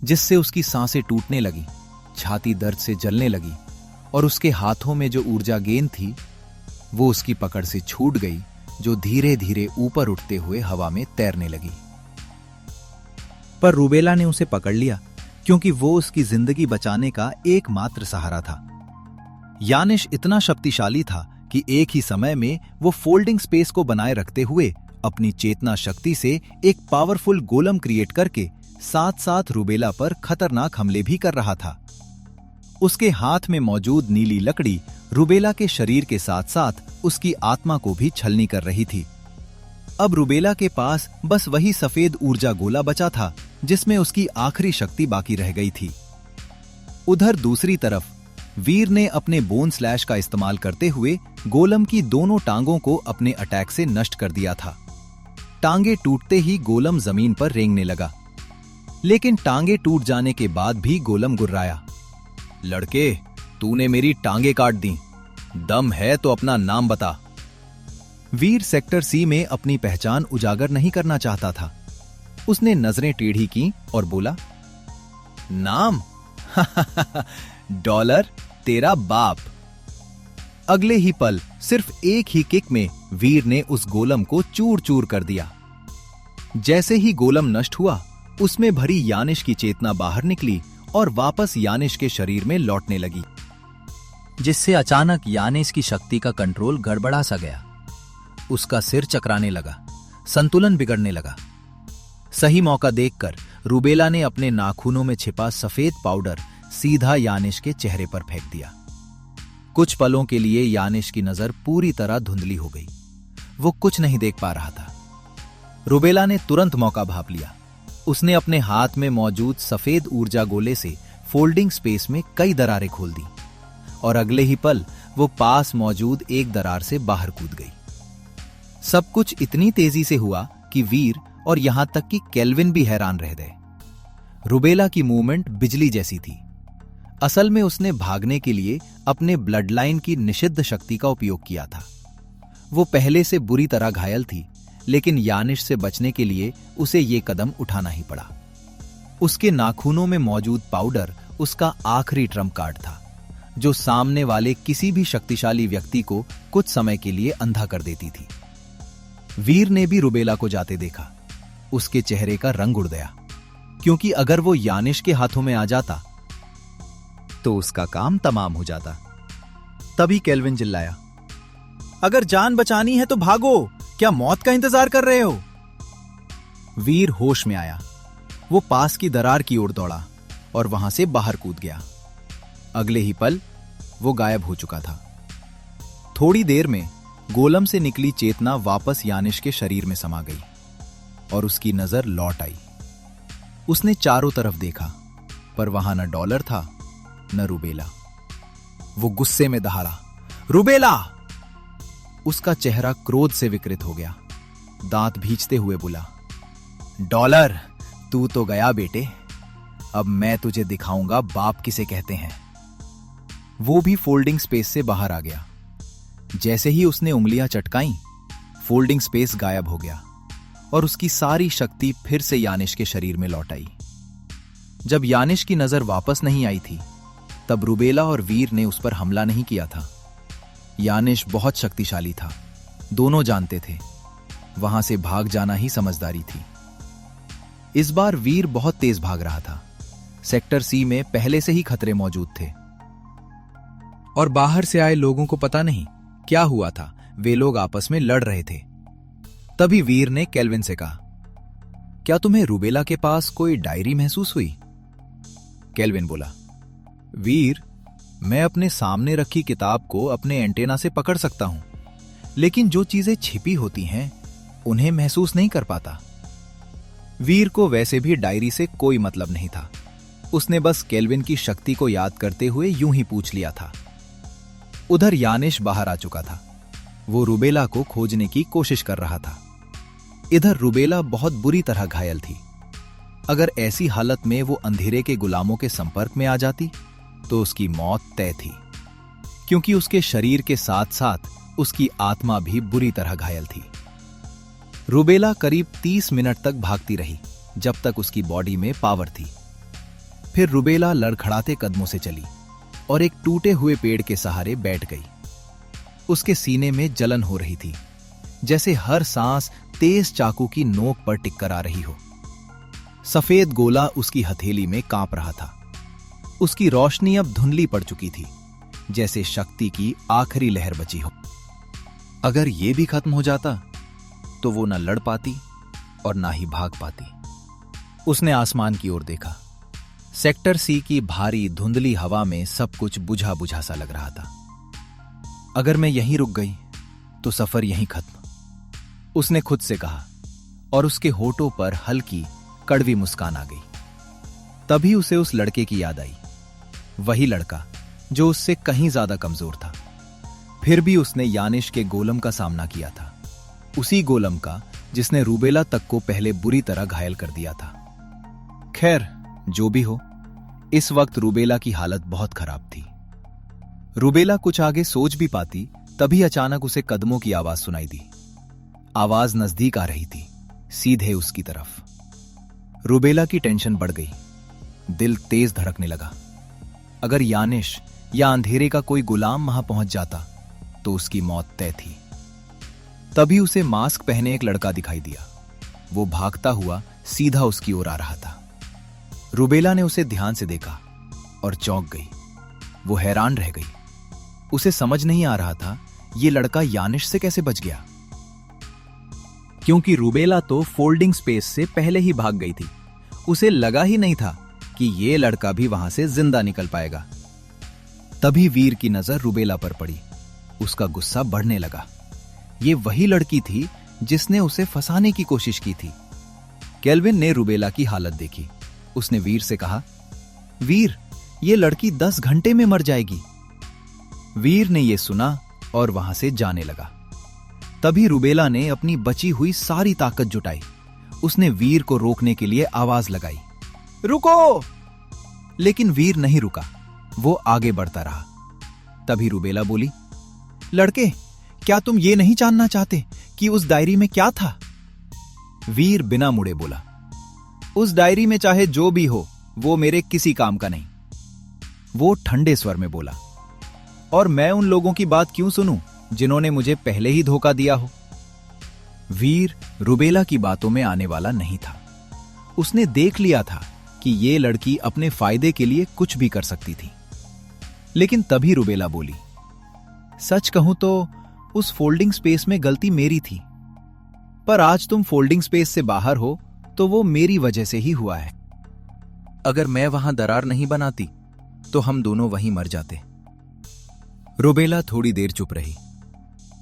जिससे उसकी सांसें टूटने लगी, छाती दर्द से जलने लगी और उसके हाथों में जो ऊर्जा गेंद थी, वो उसकी पकड़ से छूट गई, जो धीरे धीरे ऊपर उठते हुए हवा में तैरने लगी। पर रूबेला ने उसे पकड़ लिया, क्योंकि वो उसकी जिंदगी बचाने का एकमात्र सहारा था। यानिश इतना शक्तिशाली था कि एक ही समय में वो फोल्डिंग स्पेस को बनाए रखते हुए अपनी चेतना शक्ति से एक पावरफुल गोलम क्रिएट करके साथ साथ रूबेला पर खतरनाक हमले भी कर रहा था। उसके हाथ में मौजूद नीली लकड़ी रूबेला के शरीर के साथ साथ उसकी आत्मा को भी छलनी कर रही थी। अब रूबेला के पास बस वही सफेद ऊर्जा गोला बचा था, जिसमें उसकी आखिरी शक्ति बाकी रह गई थी। उधर दूसरी तरफ वीर ने अपने बोन स्लैश का इस्तेमाल करते हुए गोलम की दोनों टांगों को अपने अटैक से नष्ट कर दिया था। टांगे टूटते ही गोलम जमीन पर रेंगने लगा, लेकिन टांगे टूट जाने के बाद भी गोलम गुर्राया। लड़के, तूने मेरी टांगे काट दी, दम है तो अपना नाम बता। वीर सेक्टर सी में अपनी पहचान उजागर नहीं करना चाहता था। उसने नजरें टेढ़ी की और बोला, नाम? डॉलर तेरा बाप। अगले ही पल सिर्फ एक ही किक में वीर ने उस गोलम को चूर चूर कर दिया। जैसे ही गोलम नष्ट हुआ, उसमें भरी यानिश की चेतना बाहर निकली और वापस यानिश के शरीर में लौटने लगी, जिससे अचानक यानिश की शक्ति का कंट्रोल गड़बड़ा सा गया। उसका सिर चकराने लगा, संतुलन बिगड़ने लगा। सही मौका देखकर रूबेला ने अपने नाखूनों में छिपा सफेद पाउडर सीधा यानिश के चेहरे पर फेंक दिया। कुछ पलों के लिए यानिश की नजर पूरी तरह धुंधली हो गई। वो कुछ नहीं देख पा रहा था। रूबेला ने तुरंत मौका भांप लिया। उसने अपने हाथ में मौजूद सफेद ऊर्जा गोले से फोल्डिंग स्पेस में कई दरारें खोल दी और अगले ही पल वो पास मौजूद एक दरार से बाहर कूद गई। सब कुछ इतनी तेजी से हुआ कि वीर और यहां तक कि केल्विन भी हैरान रह गए। रूबेला की मूवमेंट बिजली जैसी थी। असल में उसने भागने के लिए अपने ब्लड लाइन की निषिद्ध शक्ति का उपयोग किया था। वो पहले से बुरी तरह घायल थी, लेकिन यानिश से बचने के लिए उसे ये कदम उठाना ही पड़ा। उसके नाखूनों में मौजूद पाउडर उसका आखिरी ट्रम्प कार्ड था, जो सामने वाले किसी भी शक्तिशाली व्यक्ति को कुछ समय के लिए अंधा कर देती थी। वीर ने भी रूबेला को जाते देखा। उसके चेहरे का रंग उड़ गया, क्योंकि अगर वो यानिश के हाथों में आ जाता तो उसका काम तमाम हो जाता। तभी केल्विन चिल्लाया, अगर जान बचानी है तो भागो, क्या मौत का इंतजार कर रहे हो? वीर होश में आया। वो पास की दरार की ओर दौड़ा और वहां से बाहर कूद गया। अगले ही पल वो गायब हो चुका था। थोड़ी देर में गोलम से निकली चेतना वापस यानिश के शरीर में समा गई और उसकी नजर लौट आई। उसने चारों तरफ देखा, पर वहां न डॉलर था न रूबेला। वो गुस्से में दहाड़ा, रूबेला! उसका चेहरा क्रोध से विकृत हो गया। दांत भींचते हुए बोला, डॉलर, तू तो गया बेटे। अब मैं तुझे दिखाऊंगा बाप किसे कहते हैं। वो भी फोल्डिंग स्पेस से बाहर आ गया। जैसे ही उसने उंगलियां चटकाईं, फोल्डिंग स्पेस गायब हो गया और उसकी सारी शक्ति फिर से यानिश के शरीर में लौट आई। जब यानिश की नजर वापस नहीं आई थी, तब रूबेला और वीर ने उस पर हमला नहीं किया था। यानिश बहुत शक्तिशाली था, दोनों जानते थे। वहां से भाग जाना ही समझदारी थी। इस बार वीर बहुत तेज भाग रहा था। सेक्टर सी में पहले से ही खतरे मौजूद थे और बाहर से आए लोगों को पता नहीं क्या हुआ था। वे लोग आपस में लड़ रहे थे। तभी वीर ने केल्विन से कहा, क्या तुम्हें रूबेला के पास कोई डायरी महसूस हुई? केल्विन बोला, वीर, मैं अपने सामने रखी किताब को अपने एंटेना से पकड़ सकता हूं, लेकिन जो चीजें छिपी होती हैं उन्हें महसूस नहीं कर पाता। वीर को वैसे भी डायरी से कोई मतलब नहीं था। उसने बस केल्विन की शक्ति को याद करते हुए यूं ही पूछ लिया था। उधर यानिश बाहर आ चुका था। वो रूबेला को खोजने की कोशिश कर रहा था। इधर रूबेला बहुत बुरी तरह घायल थी। अगर ऐसी हालत में वो अंधेरे के गुलामों के संपर्क में आ जाती तो उसकी मौत तय थी, क्योंकि उसके शरीर के साथ साथ उसकी आत्मा भी बुरी तरह घायल थी। रूबेला करीब 30 मिनट तक भागती रही, जब तक उसकी बॉडी में पावर थी। फिर रूबेला लड़खड़ाते कदमों से चली और एक टूटे हुए पेड़ के सहारे बैठ गई। उसके सीने में जलन हो रही थी, जैसे हर सांस तेज चाकू की नोक पर टिककर आ रही हो। सफेद गोला उसकी हथेली में कांप रहा था। उसकी रोशनी अब धुंधली पड़ चुकी थी, जैसे शक्ति की आखिरी लहर बची हो। अगर यह भी खत्म हो जाता तो वो न लड़ पाती और ना ही भाग पाती। उसने आसमान की ओर देखा। सेक्टर सी की भारी धुंधली हवा में सब कुछ बुझा बुझा सा लग रहा था। अगर मैं यहीं रुक गई तो सफर यहीं खत्म, उसने खुद से कहा, और उसके होठों पर हल्की कड़वी मुस्कान आ गई। तभी उसे उस लड़के की याद आई, वही लड़का जो उससे कहीं ज्यादा कमजोर था। फिर भी उसने यानिश के गोलम का सामना किया था, उसी गोलम का जिसने रूबेला तक को पहले बुरी तरह घायल कर दिया था। खैर, जो भी हो, इस वक्त रूबेला की हालत बहुत खराब थी। रूबेला कुछ आगे सोच भी पाती, तभी अचानक उसे कदमों की आवाज सुनाई दी। आवाज नजदीक आ रही थी, सीधे उसकी तरफ। रूबेला की टेंशन बढ़ गई, दिल तेज धड़कने लगा। अगर यानिश या अंधेरे का कोई गुलाम वहां पहुंच जाता तो उसकी मौत तय थी। तभी उसे मास्क पहने एक लड़का दिखाई दिया। वो भागता हुआ सीधा उसकी ओर आ रहा था। रुबेला ने उसे ध्यान से देखा और चौंक गई। वो हैरान रह गई। उसे समझ नहीं आ रहा था ये लड़का यानिश से कैसे बच गया, क्योंकि रुबेला तो फोल्डिंग स्पेस से पहले ही भाग गई थी। उसे लगा ही नहीं था कि ये लड़का भी वहां से जिंदा निकल पाएगा। तभी वीर की नजर रुबेला पर पड़ी। उसका गुस्सा बढ़ने लगा। ये वही लड़की थी जिसने उसे फंसाने की कोशिश की थी। केल्विन ने रुबेला की हालत देखी। उसने वीर से कहा, वीर, ये लड़की 10 घंटे में मर जाएगी। वीर ने यह सुना और वहां से जाने लगा। तभी रुबेला ने अपनी बची हुई सारी ताकत जुटाई। उसने वीर को रोकने के लिए आवाज लगाई, रुको! लेकिन वीर नहीं रुका। वो आगे बढ़ता रहा। तभी रुबेला बोली, लड़के, क्या तुम ये नहीं जानना चाहते कि उस डायरी में क्या था? वीर बिना मुड़े बोला, उस डायरी में चाहे जो भी हो, वो मेरे किसी काम का नहीं। वो ठंडे स्वर में बोला, और मैं उन लोगों की बात क्यों सुनूं जिन्होंने मुझे पहले ही धोखा दिया हो? वीर रुबेला की बातों में आने वाला नहीं था। उसने देख लिया था कि ये लड़की अपने फायदे के लिए कुछ भी कर सकती थी। लेकिन तभी रुबेला बोली, सच कहूं तो उस फोल्डिंग स्पेस में गलती मेरी थी, पर आज तुम फोल्डिंग स्पेस से बाहर हो तो वो मेरी वजह से ही हुआ है। अगर मैं वहां दरार नहीं बनाती तो हम दोनों वहीं मर जाते। रुबेला थोड़ी देर चुप रही,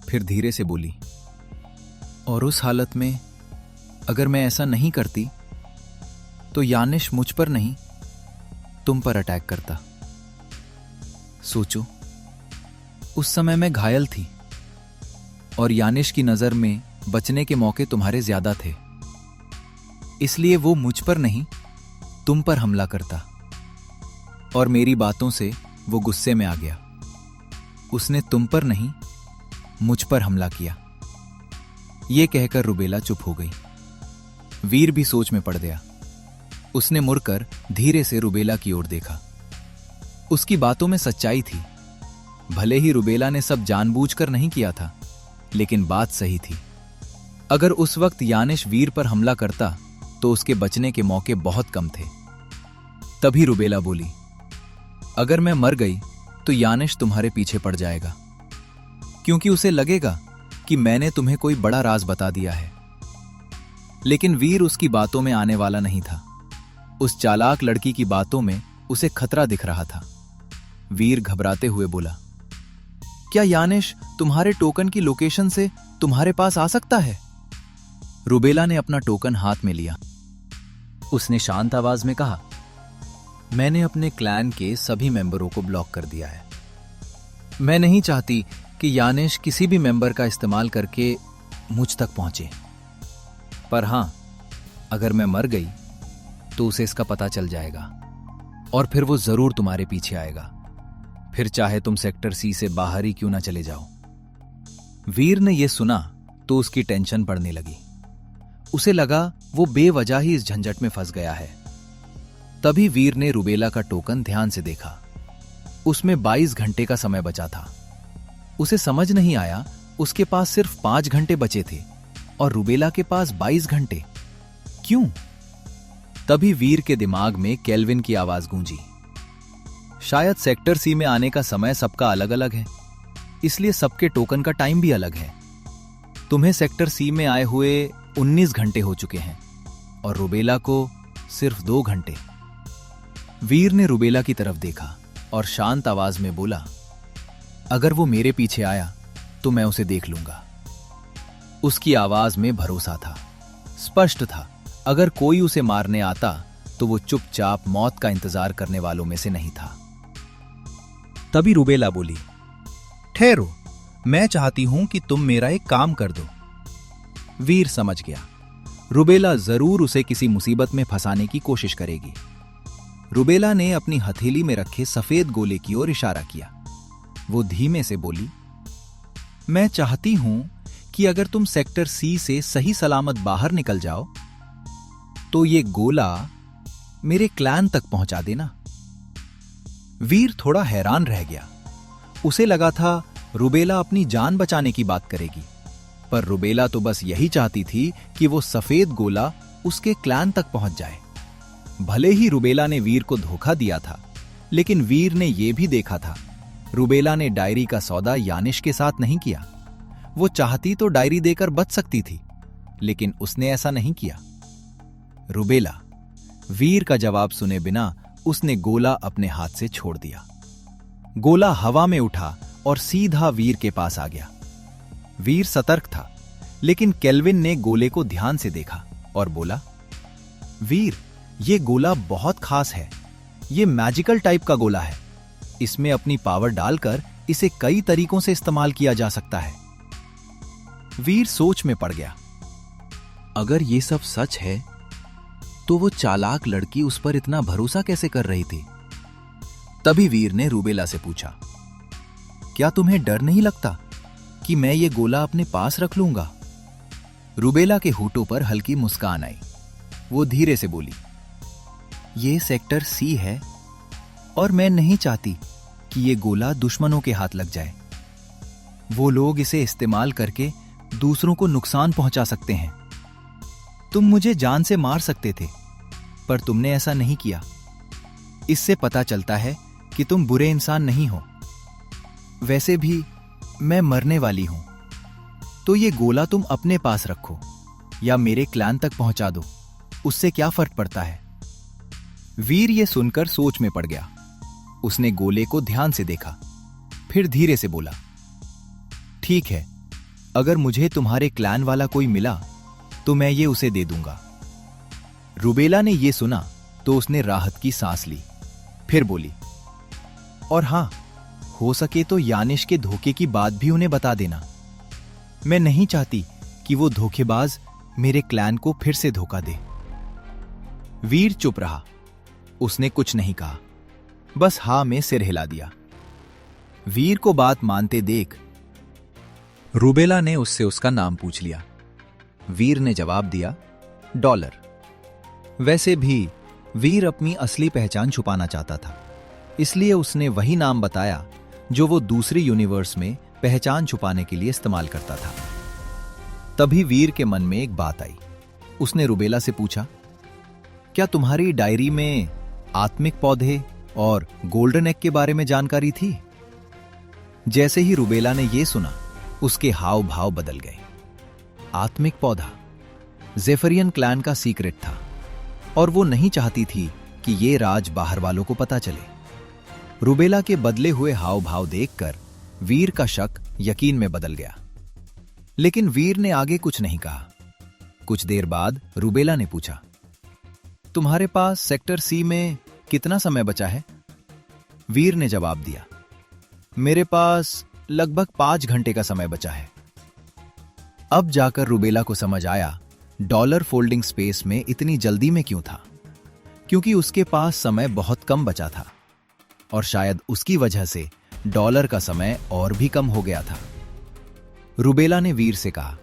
फिर धीरे से बोली, और उस हालत में अगर मैं ऐसा नहीं करती तो यानिश मुझ पर नहीं, तुम पर अटैक करता। सोचो, उस समय मैं घायल थी और यानिश की नजर में बचने के मौके तुम्हारे ज्यादा थे, इसलिए वो मुझ पर नहीं, तुम पर हमला करता। और मेरी बातों से वो गुस्से में आ गया। उसने तुम पर नहीं, मुझ पर हमला किया। यह कहकर रुबेला चुप हो गई। वीर भी सोच में पड़ गया। उसने मुड़कर धीरे से रुबेला की ओर देखा। उसकी बातों में सच्चाई थी। भले ही रुबेला ने सब जानबूझकर नहीं किया था, लेकिन बात सही थी। अगर उस वक्त यानिश वीर पर हमला करता तो उसके बचने के मौके बहुत कम थे। तभी रुबेला बोली, अगर मैं मर गई तो यानिश तुम्हारे पीछे पड़ जाएगा, क्योंकि उसे लगेगा कि मैंने तुम्हें कोई बड़ा राज बता दिया है। लेकिन वीर उसकी बातों में आने वाला नहीं था। उस चालाक लड़की की बातों में उसे खतरा दिख रहा था। वीर घबराते हुए बोला, क्या यानिश तुम्हारे टोकन की लोकेशन से तुम्हारे पास आ सकता है? रुबेला ने अपना टोकन हाथ में लिया। उसने शांत आवाज में कहा, मैंने अपने क्लैन के सभी मेंबरों को ब्लॉक कर दिया है। मैं नहीं चाहती कि यानिश किसी भी मेंबर का इस्तेमाल करके मुझ तक पहुंचे। पर हां, अगर मैं मर गई तो उसे इसका पता चल जाएगा और फिर वो जरूर तुम्हारे पीछे आएगा, फिर चाहे तुम सेक्टर सी से बाहर ही क्यों ना चले जाओ। वीर ने यह सुना तो उसकी टेंशन बढ़ने लगी। उसे लगा वो बेवजह ही इस झंझट में फंस गया है। तभी वीर ने रुबेला का टोकन ध्यान से देखा। उसमें 22 घंटे का समय बचा था। उसे समझ नहीं आया उसके पास सिर्फ 5 घंटे बचे थे और रुबेला के पास 22 घंटे क्यों? तभी वीर के दिमाग में केल्विन की आवाज गूंजी, शायद सेक्टर सी में आने का समय सबका अलग अलग है, इसलिए सबके टोकन का टाइम भी अलग है। तुम्हें सेक्टर सी में आए हुए 19 घंटे हो चुके हैं और रुबेला को सिर्फ 2 घंटे। वीर ने रुबेला की तरफ देखा और शांत आवाज में बोला, अगर वो मेरे पीछे आया तो मैं उसे देख लूंगा। उसकी आवाज में भरोसा था, स्पष्ट था। अगर कोई उसे मारने आता तो वो चुपचाप मौत का इंतजार करने वालों में से नहीं था। तभी रुबेला बोली, ठहरो, मैं चाहती हूं कि तुम मेरा एक काम कर दो। वीर समझ गया, रुबेला जरूर उसे किसी मुसीबत में फंसाने की कोशिश करेगी। रुबेला ने अपनी हथेली में रखे सफेद गोले की ओर इशारा किया। वो धीमे से बोली, मैं चाहती हूं कि अगर तुम सेक्टर सी से सही सलामत बाहर निकल जाओ तो ये गोला मेरे क्लैन तक पहुंचा देना। वीर थोड़ा हैरान रह गया। उसे लगा था रुबेला अपनी जान बचाने की बात करेगी, पर रुबेला तो बस यही चाहती थी कि वो सफेद गोला उसके क्लैन तक पहुंच जाए। भले ही रुबेला ने वीर को धोखा दिया था, लेकिन वीर ने यह भी देखा था रुबेला ने डायरी का सौदा यानिश के साथ नहीं किया। वो चाहती तो डायरी देकर बच सकती थी, लेकिन उसने ऐसा नहीं किया। रुबेला। वीर का जवाब सुने बिना उसने गोला अपने हाथ से छोड़ दिया। गोला हवा में उठा और सीधा वीर के पास आ गया। वीर सतर्क था, लेकिन केल्विन ने गोले को ध्यान से देखा और बोला, वीर, ये गोला बहुत खास है। ये मैजिकल टाइप का गोला है। इसमें अपनी पावर डालकर इसे कई तरीकों से इस्तेमाल किया जा सकता है। वीर सोच में पड़ गया। अगर ये सब सच है तो वो चालाक लड़की उस पर इतना भरोसा कैसे कर रही थी? तभी वीर ने रुबेला से पूछा, क्या तुम्हें डर नहीं लगता कि मैं ये गोला अपने पास रख लूंगा? रुबेला के होठों पर हल्की मुस्कान आई। वो धीरे से बोली, ये सेक्टर सी है और मैं नहीं चाहती कि ये गोला दुश्मनों के हाथ लग जाए। वो लोग इसे इस्तेमाल करके दूसरों को नुकसान पहुंचा सकते हैं। तुम मुझे जान से मार सकते थे, पर तुमने ऐसा नहीं किया। इससे पता चलता है कि तुम बुरे इंसान नहीं हो। वैसे भी मैं मरने वाली हूं, तो ये गोला तुम अपने पास रखो या मेरे क्लैन तक पहुंचा दो, उससे क्या फर्क पड़ता है? वीर ये सुनकर सोच में पड़ गया। उसने गोले को ध्यान से देखा, फिर धीरे से बोला, ठीक है, अगर मुझे तुम्हारे क्लैन वाला कोई मिला तो मैं ये उसे दे दूंगा। रुबेला ने ये सुना तो उसने राहत की सांस ली, फिर बोली, और हां, हो सके तो यानिश के धोखे की बात भी उन्हें बता देना। मैं नहीं चाहती कि वो धोखेबाज मेरे क्लैन को फिर से धोखा दे। वीर चुप रहा। उसने कुछ नहीं कहा, बस हां में सिर हिला दिया। वीर को बात मानते देख रुबेला ने उससे उसका नाम पूछ लिया। वीर ने जवाब दिया, डॉलर। वैसे भी वीर अपनी असली पहचान छुपाना चाहता था, इसलिए उसने वही नाम बताया जो वो दूसरी यूनिवर्स में पहचान छुपाने के लिए इस्तेमाल करता था। तभी वीर के मन में एक बात आई। उसने रुबेला से पूछा, क्या तुम्हारी डायरी में आत्मिक पौधे और गोल्डन एग के बारे में जानकारी थी? जैसे ही रुबेला ने यह सुना, उसके हाव भाव बदल गए। आत्मिक पौधा ज़ेफिरियन क्लैन का सीक्रेट था और वो नहीं चाहती थी कि ये राज बाहर वालों को पता चले। रुबेला के बदले हुए हाव भाव देखकर वीर का शक यकीन में बदल गया, लेकिन वीर ने आगे कुछ नहीं कहा। कुछ देर बाद रुबेला ने पूछा, तुम्हारे पास सेक्टर सी में कितना समय बचा है? वीर ने जवाब दिया, मेरे पास लगभग 5 घंटे का समय बचा है। अब जाकर रुबेला को समझ आया डॉलर फोल्डिंग स्पेस में इतनी जल्दी में क्यों था, क्योंकि उसके पास समय बहुत कम बचा था और शायद उसकी वजह से डॉलर का समय और भी कम हो गया था। रुबेला ने वीर से कहा,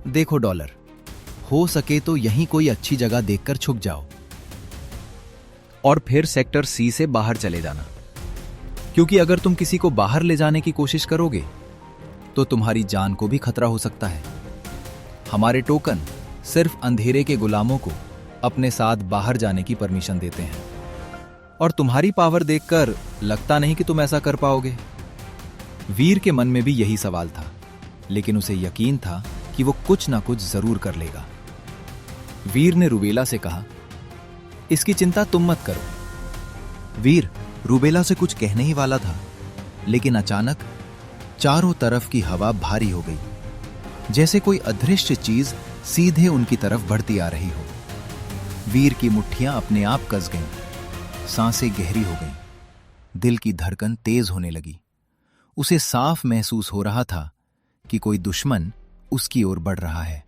देखो डॉलर, हो सके तो यहीं कोई अच्छी जगह देखकर छुप जाओ और फिर सेक्टर सी से बाहर चले जाना, क्योंकि अगर तुम किसी को बाहर ले जाने की कोशिश करोगे तो तुम्हारी जान को भी खतरा हो सकता है। हमारे टोकन सिर्फ अंधेरे के गुलामों को अपने साथ बाहर जाने की परमिशन देते हैं और तुम्हारी पावर देखकर लगता नहीं कि तुम ऐसा कर पाओगे। वीर के मन में भी यही सवाल था, लेकिन उसे यकीन था कि वो कुछ ना कुछ जरूर कर लेगा। वीर ने रुबेला से कहा, इसकी चिंता तुम मत करो। वीर रुबेला से कुछ कहने ही वाला था, लेकिन अचानक चारों तरफ की हवा भारी हो गई, जैसे कोई अदृश्य चीज सीधे उनकी तरफ बढ़ती आ रही हो। वीर की मुट्ठियां अपने आप कस गईं, सांसें गहरी हो गईं, दिल की धड़कन तेज होने लगी। उसे साफ महसूस हो रहा था कि कोई दुश्मन उसकी ओर बढ़ रहा है।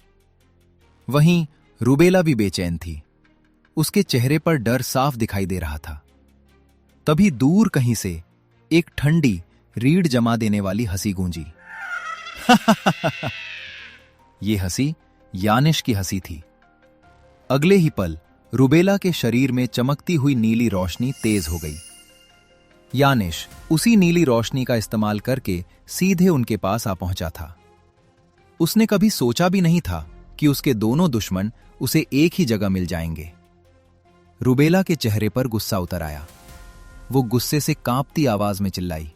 वहीं रुबेला भी बेचैन थी। उसके चेहरे पर डर साफ दिखाई दे रहा था। तभी दूर कहीं से एक ठंडी रीढ़ जमा देने वाली हंसी गूंजी। यह हंसी यानिश की हंसी थी। अगले ही पल रुबेला के शरीर में चमकती हुई नीली रोशनी तेज हो गई। यानिश उसी नीली रोशनी का इस्तेमाल करके सीधे उनके पास आ पहुंचा था। उसने कभी सोचा भी नहीं था कि उसके दोनों दुश्मन उसे एक ही जगह मिल जाएंगे। रुबेला के चेहरे पर गुस्सा उतर आया। वो गुस्से से कांपती आवाज में चिल्लाई,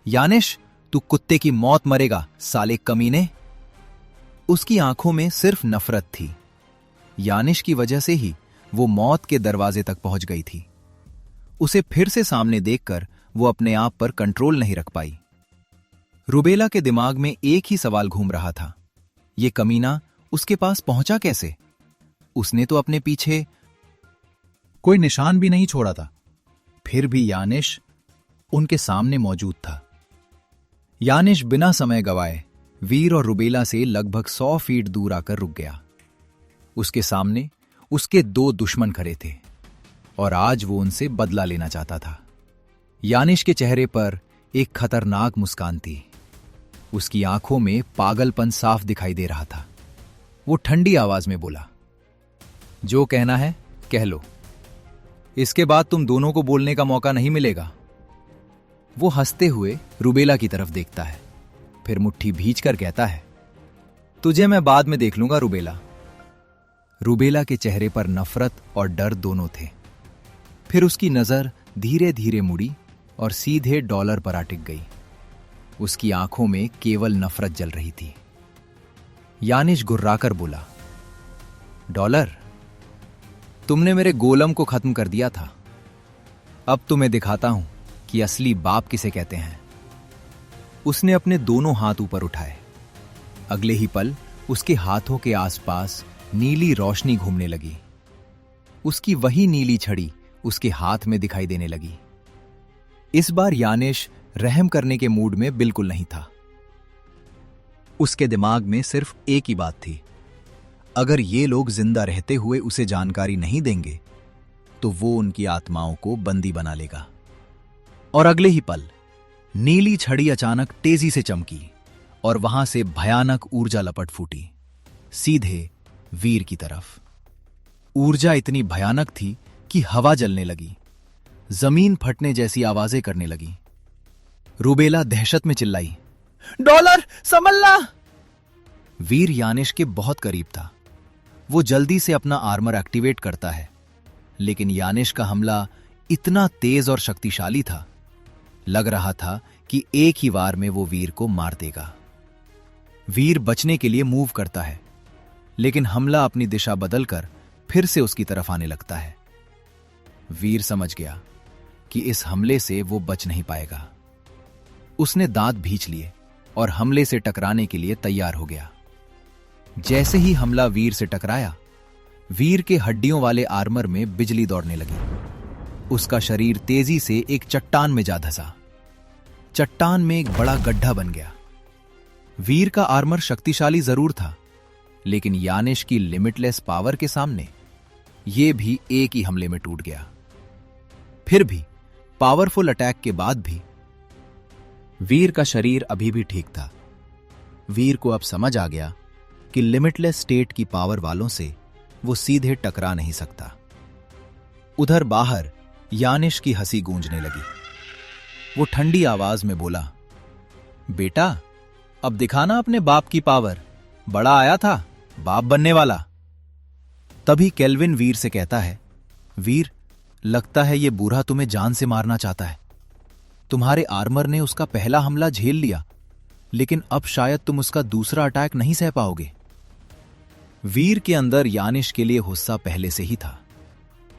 यानिश, तू कुत्ते की मौत मरेगा, साले कमीने। उसकी आंखों में सिर्फ नफरत थी। यानिश की वजह से ही वो मौत के दरवाजे तक पहुंच गई थी। उसे फिर से सामने देखकर वो अपने आप पर कंट्रोल नहीं रख पाई। रुबेला के दिमाग में एक ही सवाल घूम रहा था, ये कमीना उसके पास पहुंचा कैसे? उसने तो अपने पीछे कोई निशान भी नहीं छोड़ा था। फिर भी यानिश उनके सामने मौजूद था। यानिश बिना समय गवाए वीर और रुबेला से लगभग 100 फीट दूर आकर रुक गया। उसके सामने उसके दो दुश्मन खड़े थे और आज वो उनसे बदला लेना चाहता था। यानिश के चेहरे पर एक खतरनाक मुस्कान थी। उसकी आंखों में पागलपन साफ दिखाई दे रहा था। वो ठंडी आवाज में बोला, जो कहना है कह लो, इसके बाद तुम दोनों को बोलने का मौका नहीं मिलेगा। वो हंसते हुए रुबेला की तरफ देखता है, फिर मुट्ठी भींचकर कहता है, तुझे मैं बाद में देख लूंगा रुबेला। रुबेला के चेहरे पर नफरत और डर दोनों थे। फिर उसकी नजर धीरे धीरे मुड़ी और सीधे डॉलर पर आ टिक गई। उसकी आंखों में केवल नफरत जल रही थी। यानिश गुर्राकर बोला, डॉलर, तुमने मेरे गोलम को खत्म कर दिया था। अब तुम्हें दिखाता हूं कि असली बाप किसे कहते हैं। उसने अपने दोनों हाथ ऊपर उठाए। अगले ही पल उसके हाथों के आसपास नीली रोशनी घूमने लगी। उसकी वही नीली छड़ी उसके हाथ में दिखाई देने लगी। इस बार यानिश रहम करने के मूड में बिल्कुल नहीं था। उसके दिमाग में सिर्फ एक ही बात थी, अगर ये लोग जिंदा रहते हुए उसे जानकारी नहीं देंगे तो वो उनकी आत्माओं को बंदी बना लेगा। और अगले ही पल नीली छड़ी अचानक तेजी से चमकी और वहां से भयानक ऊर्जा लपट फूटी, सीधे वीर की तरफ। ऊर्जा इतनी भयानक थी कि हवा जलने लगी, जमीन फटने जैसी आवाजें करने लगी। रुबेला दहशत में चिल्लाई, डॉलर संभलना! वीर यानिश के बहुत करीब था। वो जल्दी से अपना आर्मर एक्टिवेट करता है, लेकिन यानिश का हमला इतना तेज और शक्तिशाली था, लग रहा था कि एक ही वार में वो वीर को मार देगा। वीर बचने के लिए मूव करता है, लेकिन हमला अपनी दिशा बदलकर फिर से उसकी तरफ आने लगता है। वीर समझ गया कि इस हमले से वो बच नहीं पाएगा। उसने दांत भींच लिए और हमले से टकराने के लिए तैयार हो गया। जैसे ही हमला वीर से टकराया, वीर के हड्डियों वाले आर्मर में बिजली दौड़ने लगी। उसका शरीर तेजी से एक चट्टान में जा धंसा। चट्टान में एक बड़ा गड्ढा बन गया। वीर का आर्मर शक्तिशाली जरूर था, लेकिन यानिश की लिमिटलेस पावर के सामने यह भी एक ही हमले में टूट गया। फिर भी पावरफुल अटैक के बाद भी वीर का शरीर अभी भी ठीक था। वीर को अब समझ आ गया कि लिमिटलेस स्टेट की पावर वालों से वो सीधे टकरा नहीं सकता। उधर बाहर यानिश की हंसी गूंजने लगी। वो ठंडी आवाज में बोला, बेटा, अब दिखाना अपने बाप की पावर। बड़ा आया था बाप बनने वाला। तभी केल्विन वीर से कहता है, वीर, लगता है ये बूढ़ा तुम्हें जान से मारना चाहता है। तुम्हारे आर्मर ने उसका पहला हमला झेल लिया, लेकिन अब शायद तुम उसका दूसरा अटैक नहीं सह पाओगे। वीर के अंदर यानिश के लिए गुस्सा पहले से ही था।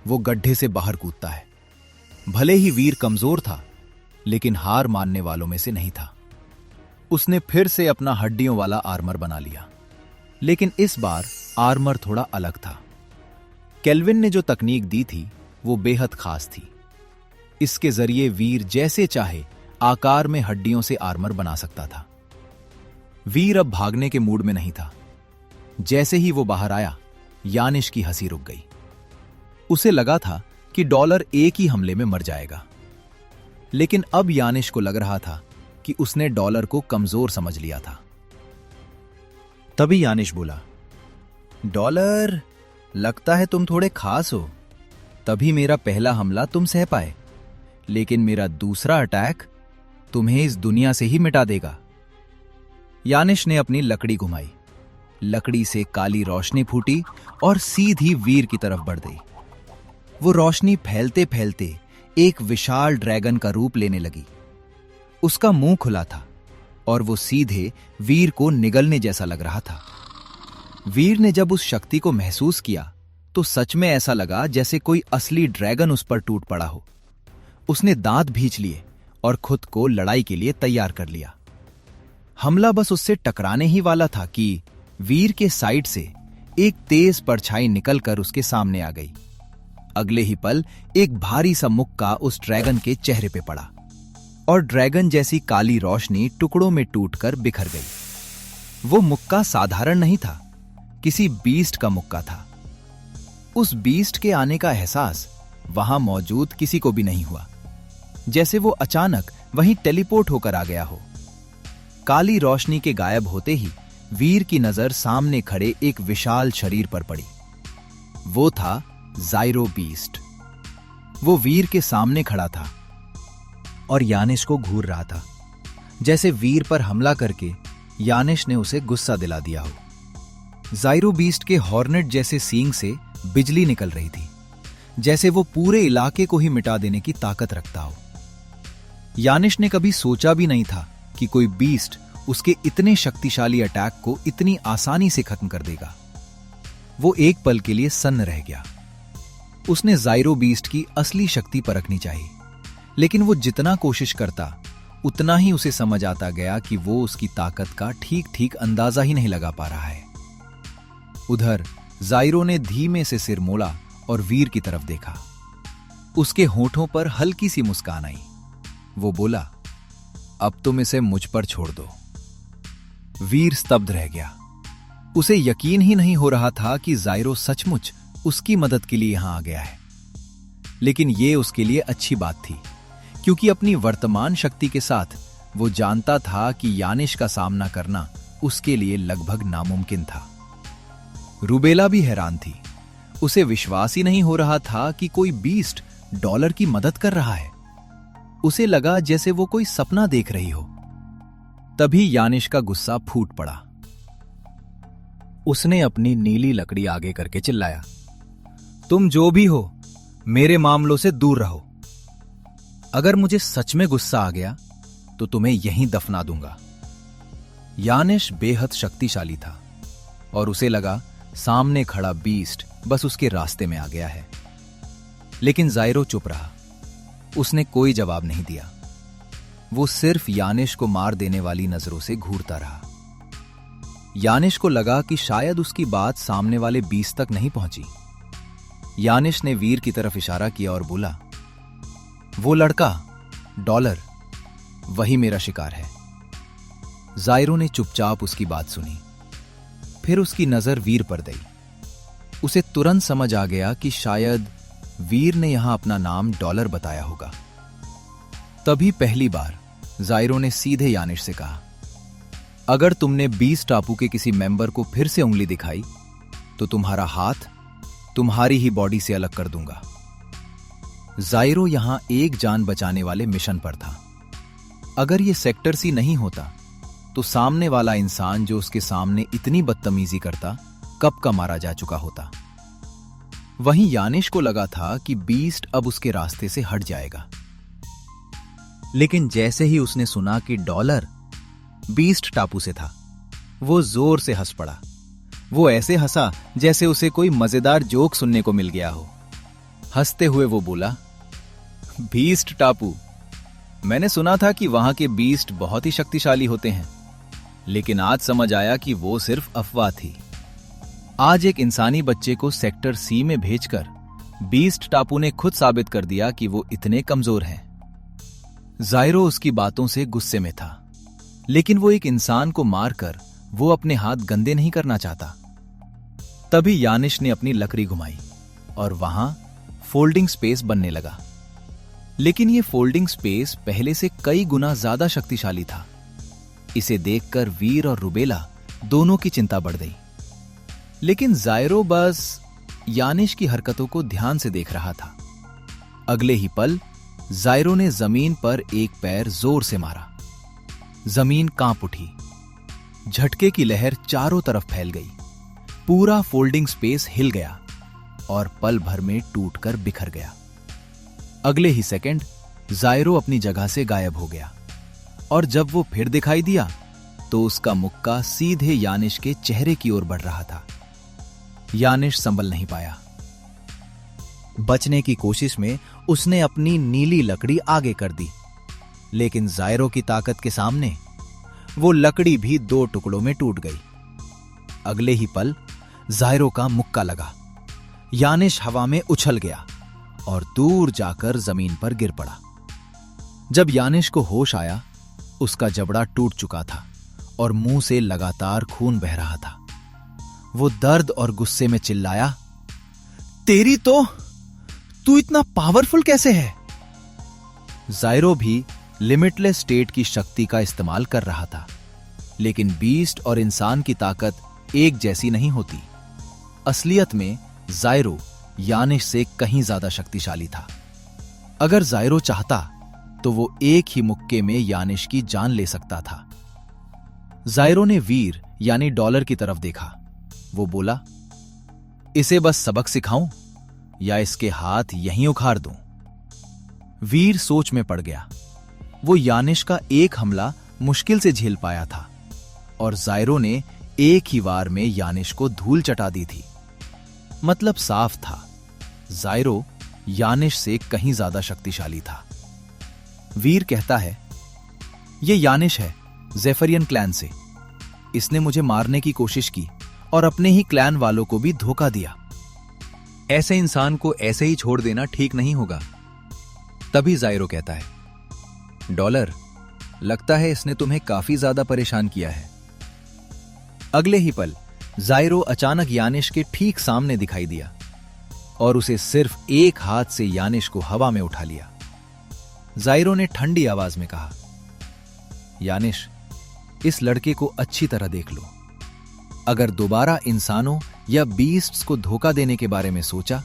वो गड्ढे से बाहर कूदता है। भले ही वीर कमजोर था, लेकिन हार मानने वालों में से नहीं था। उसने फिर से अपना हड्डियों वाला आर्मर बना लिया, लेकिन इस बार आर्मर थोड़ा अलग था। केल्विन ने जो तकनीक दी थी वो बेहद खास थी। इसके जरिए वीर जैसे चाहे आकार में हड्डियों से आर्मर बना सकता था। वीर अब भागने के मूड में नहीं था। जैसे ही वो बाहर आया, यानिश की हंसी रुक गई। उसे लगा था कि डॉलर एक ही हमले में मर जाएगा, लेकिन अब यानिश को लग रहा था कि उसने डॉलर को कमजोर समझ लिया था। तभी यानिश बोला, डॉलर, लगता है तुम थोड़े खास हो। तभी मेरा पहला हमला तुम सह पाए, लेकिन मेरा दूसरा अटैक तुम्हें इस दुनिया से ही मिटा देगा। यानिश ने अपनी लकड़ी घुमाई लकड़ी से काली रोशनी फूटी और सीधी वीर की तरफ बढ़ गई। वो रोशनी फैलते फैलते एक विशाल ड्रैगन का रूप लेने लगी। उसका मुंह खुला था और वो सीधे वीर को निगलने जैसा लग रहा था। वीर ने जब उस शक्ति को महसूस किया तो सच में ऐसा लगा जैसे कोई असली ड्रैगन उस पर टूट पड़ा हो। उसने दांत भींच लिए और खुद को लड़ाई के लिए तैयार कर लिया। हमला बस उससे टकराने ही वाला था कि वीर के साइड से एक तेज परछाई निकलकर उसके सामने आ गई। अगले ही पल एक भारी सा मुक्का उस ड्रैगन के चेहरे पे पड़ा और ड्रैगन जैसी काली रोशनी टुकड़ों में टूटकर बिखर गई। वो मुक्का साधारण नहीं था, किसी बीस्ट का मुक्का था। उस बीस्ट के आने का एहसास वहां मौजूद किसी को भी नहीं हुआ, जैसे वो अचानक वहीं टेलीपोर्ट होकर आ गया हो। काली रोशनी के गायब होते ही वीर की नजर सामने खड़े एक विशाल शरीर पर पड़ी। वो था ज़ाइरो बीस्ट। वो वीर के सामने खड़ा था और यानिश को घूर रहा था, जैसे वीर पर हमला करके यानिश ने उसे गुस्सा दिला दिया हो। ज़ाइरो बीस्ट के हॉर्नेट जैसे सींग से बिजली निकल रही थी, जैसे वो पूरे इलाके को ही मिटा देने की ताकत रखता हो। यानिश ने कभी सोचा भी नहीं था कि कोई बीस्ट उसके इतने शक्तिशाली अटैक को इतनी आसानी से खत्म कर देगा। वो एक पल के लिए सन्न रह गया। उसने ज़ाइरो बीस्ट की असली शक्ति परखनी चाहिए, लेकिन वो जितना कोशिश करता उतना ही उसे समझ आता गया कि वो उसकी ताकत का ठीक ठीक अंदाजा ही नहीं लगा पा रहा है। उधर ज़ाइरो ने धीमे से सिर मोड़ा और वीर की तरफ देखा। उसके होठों पर हल्की सी मुस्कान आई। वो बोला, अब तुम इसे मुझ पर छोड़ दो। वीर स्तब्ध रह गया। उसे यकीन ही नहीं हो रहा था कि ज़ाइरो सचमुच उसकी मदद के लिए यहां आ गया है। लेकिन यह उसके लिए अच्छी बात थी, क्योंकि अपनी वर्तमान शक्ति के साथ वो जानता था कि यानिश का सामना करना उसके लिए लगभग नामुमकिन था। रूबेला भी हैरान थी। उसे विश्वास ही नहीं हो रहा था कि कोई बीस्ट डॉलर की मदद कर रहा है। उसे लगा जैसे वो कोई सपना देख रही हो। तभी यानिश का गुस्सा फूट पड़ा। उसने अपनी नीली लकड़ी आगे करके चिल्लाया, तुम जो भी हो, मेरे मामलों से दूर रहो। अगर मुझे सच में गुस्सा आ गया तो तुम्हें यहीं दफना दूंगा। यानिश बेहद शक्तिशाली था और उसे लगा सामने खड़ा बीस्ट बस उसके रास्ते में आ गया है। लेकिन ज़ाइरो चुप रहा। उसने कोई जवाब नहीं दिया। वो सिर्फ यानिश को मार देने वाली नजरों से घूरता रहा। यानिश को लगा कि शायद उसकी बात सामने वाले बीस्ट तक नहीं पहुंची। यानिश ने वीर की तरफ इशारा किया और बोला, वो लड़का डॉलर, वही मेरा शिकार है। ज़ाइरो ने चुपचाप उसकी बात सुनी। फिर उसकी नजर वीर पर गई। उसे तुरंत समझ आ गया कि शायद वीर ने यहां अपना नाम डॉलर बताया होगा। तभी पहली बार ज़ाइरो ने सीधे यानिश से कहा, अगर तुमने 20 टापू के किसी मेंबर को फिर से उंगली दिखाई तो तुम्हारा हाथ तुम्हारी ही बॉडी से अलग कर दूंगा। ज़ाइरो यहां एक जान बचाने वाले मिशन पर था। अगर यह सेक्टर सी नहीं होता तो सामने वाला इंसान जो उसके सामने इतनी बदतमीजी करता कब का मारा जा चुका होता। वहीं यानिश को लगा था कि बीस्ट अब उसके रास्ते से हट जाएगा। लेकिन जैसे ही उसने सुना कि डॉलर बीस्ट टापू से था, वो जोर से हंस पड़ा। वो ऐसे हंसा जैसे उसे कोई मजेदार जोक सुनने को मिल गया हो। हंसते हुए वो बोला, बीस्ट टापू, मैंने सुना था कि वहां के बीस्ट बहुत ही शक्तिशाली होते हैं, लेकिन आज समझ आया कि वो सिर्फ अफवाह थी। आज एक इंसानी बच्चे को सेक्टर सी में भेजकर बीस्ट टापू ने खुद साबित कर दिया कि वो इतने कमजोर हैं। ज़ाइरो उसकी बातों से गुस्से में था, लेकिन वो एक इंसान को मारकर वो अपने हाथ गंदे नहीं करना चाहता। तभी यानिश ने अपनी लकड़ी घुमाई और वहां फोल्डिंग स्पेस बनने लगा। लेकिन ये फोल्डिंग स्पेस पहले से कई गुना ज्यादा शक्तिशाली था। इसे देखकर वीर और रुबेला दोनों की चिंता बढ़ गई। लेकिन ज़ाइरो बस यानिश की हरकतों को ध्यान से देख रहा था। अगले ही पल ज़ाइरो ने जमीन पर एक पैर जोर से मारा। जमीन कांप उठी। झटके की लहर चारों तरफ फैल गई। पूरा फोल्डिंग स्पेस हिल गया और पल भर में टूटकर बिखर गया। अगले ही सेकंड जायरो अपनी जगह से गायब हो गया और जब वो फिर दिखाई दिया तो उसका मुक्का सीधे यानिश के चेहरे की ओर बढ़ रहा था। यानिश संभल नहीं पाया। बचने की कोशिश में उसने अपनी नीली लकड़ी आगे कर दी, लेकिन जायरो की ताकत के सामने वो लकड़ी भी 2 टुकड़ों में टूट गई। अगले ही पल जायरो का मुक्का लगा। यानिश हवा में उछल गया और दूर जाकर जमीन पर गिर पड़ा। जब यानिश को होश आया, उसका जबड़ा टूट चुका था और मुंह से लगातार खून बह रहा था। वो दर्द और गुस्से में चिल्लाया, तेरी तो तू इतना पावरफुल कैसे है? जायरो भी लिमिटलेस स्टेट की शक्ति का इस्तेमाल कर रहा था, लेकिन बीस्ट और इंसान की ताकत एक जैसी नहीं होती। असलियत में जायरो यानिश से कहीं ज्यादा शक्तिशाली था। अगर जायरो चाहता तो वो एक ही मुक्के में यानिश की जान ले सकता था। जायरो ने वीर यानी डॉलर की तरफ देखा। वो बोला, इसे बस सबक सिखाऊं या इसके हाथ यहीं उखाड़ दूं? वीर सोच में पड़ गया। वो यानिश का एक हमला मुश्किल से झेल पाया था और जायरो ने एक ही वार में यानिश को धूल चटा दी थी। मतलब साफ था, जायरो यानिश से कहीं ज्यादा शक्तिशाली था। वीर कहता है, यह यानिश है, ज़ेफरियन क्लैन से। इसने मुझे मारने की कोशिश की और अपने ही क्लैन वालों को भी धोखा दिया। ऐसे इंसान को ऐसे ही छोड़ देना ठीक नहीं होगा। तभी जायरो कहता है, डॉलर, लगता है इसने तुम्हें काफी ज्यादा परेशान किया है। अगले ही पल जायरो अचानक यानिश के ठीक सामने दिखाई दिया और उसे सिर्फ एक हाथ से यानिश को हवा में उठा लिया। जायरो ने ठंडी आवाज में कहा, यानिश, इस लड़के को अच्छी तरह देख लो। अगर दोबारा इंसानों या बीस्ट्स को धोखा देने के बारे में सोचा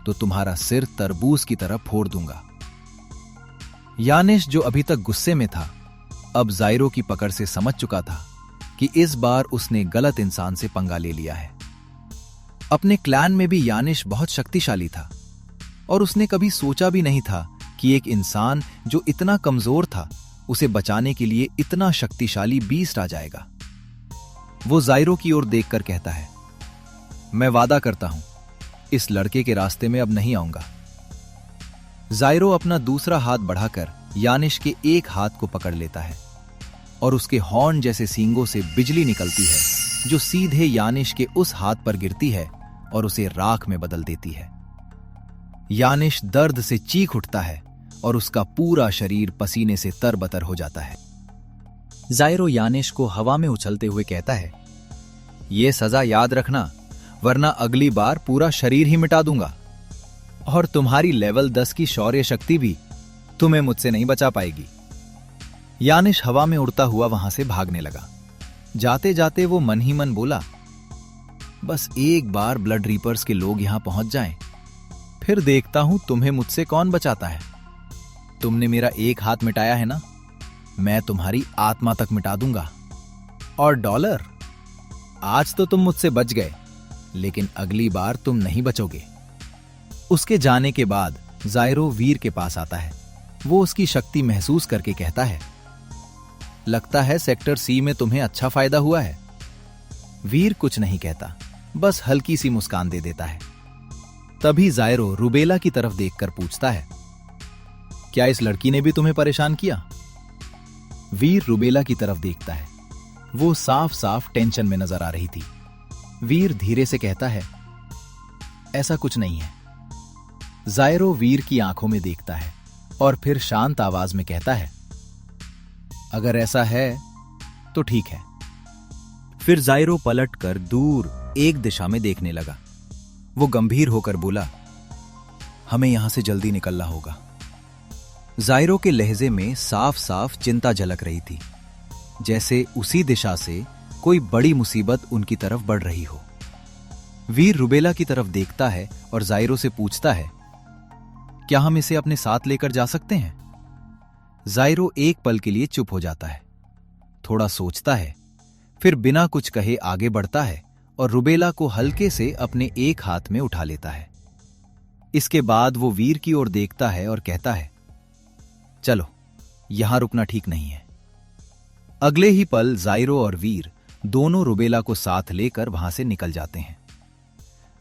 तो तुम्हारा सिर तरबूज की तरह फोड़ दूंगा। यानिश, जो अभी तक गुस्से में था, अब जायरो की पकड़ से समझ चुका था कि इस बार उसने गलत इंसान से पंगा ले लिया है। अपने क्लैन में भी यानिश बहुत शक्तिशाली था और उसने कभी सोचा भी नहीं था कि एक इंसान जो इतना कमजोर था, उसे बचाने के लिए इतना शक्तिशाली बीस्ट आ जाएगा। वो जायरो की ओर देखकर कहता है, मैं वादा करता हूं, इस लड़के के रास्ते में अब नहीं आऊंगा। जायरो अपना दूसरा हाथ बढ़ाकर यानिश के एक हाथ को पकड़ लेता है और उसके हॉर्न जैसे सींगों से बिजली निकलती है, जो सीधे यानिश के उस हाथ पर गिरती है और उसे राख में बदल देती है। यानिश दर्द से चीख उठता है और उसका पूरा शरीर पसीने से तरबतर हो जाता है। जायरो यानिश को हवा में उछलते हुए कहता है, यह सजा याद रखना, वरना अगली बार पूरा शरीर ही मिटा दूंगा और तुम्हारी लेवल 10 की शौर्य शक्ति भी तुम्हें मुझसे नहीं बचा पाएगी। यानिश हवा में उड़ता हुआ वहां से भागने लगा। जाते जाते वो मन ही मन बोला, बस एक बार ब्लड रीपर्स के लोग यहां पहुंच जाएं, फिर देखता हूं तुम्हें मुझसे कौन बचाता है। तुमने मेरा एक हाथ मिटाया है ना, मैं तुम्हारी आत्मा तक मिटा दूंगा। और डॉलर, आज तो तुम मुझसे बच गए, लेकिन अगली बार तुम नहीं बचोगे। उसके जाने के बाद जायरो वीर के पास आता है। वो उसकी शक्ति महसूस करके कहता है, लगता है सेक्टर सी में तुम्हें अच्छा फायदा हुआ है। वीर कुछ नहीं कहता, बस हल्की सी मुस्कान दे देता है। तभी जायरो रुबेला की तरफ देखकर पूछता है, क्या इस लड़की ने भी तुम्हें परेशान किया? वीर रुबेला की तरफ देखता है। वो साफ साफ टेंशन में नजर आ रही थी। वीर धीरे से कहता है, ऐसा कुछ नहीं है। जायरो वीर की आंखों में देखता है और फिर शांत आवाज में कहता है, अगर ऐसा है तो ठीक है। फिर जायरो पलटकर दूर एक दिशा में देखने लगा। वो गंभीर होकर बोला, हमें यहां से जल्दी निकलना होगा। जायरो के लहजे में साफ साफ चिंता झलक रही थी, जैसे उसी दिशा से कोई बड़ी मुसीबत उनकी तरफ बढ़ रही हो। वीर रुबेला की तरफ देखता है और जायरो से पूछता है, क्या हम इसे अपने साथ लेकर जा सकते हैं? जायरो एक पल के लिए चुप हो जाता है, थोड़ा सोचता है, फिर बिना कुछ कहे आगे बढ़ता है और रुबेला को हल्के से अपने एक हाथ में उठा लेता है। इसके बाद वो वीर की ओर देखता है और कहता है, चलो, यहां रुकना ठीक नहीं है। अगले ही पल जाइरो और वीर दोनों रुबेला को साथ लेकर वहां से निकल जाते हैं।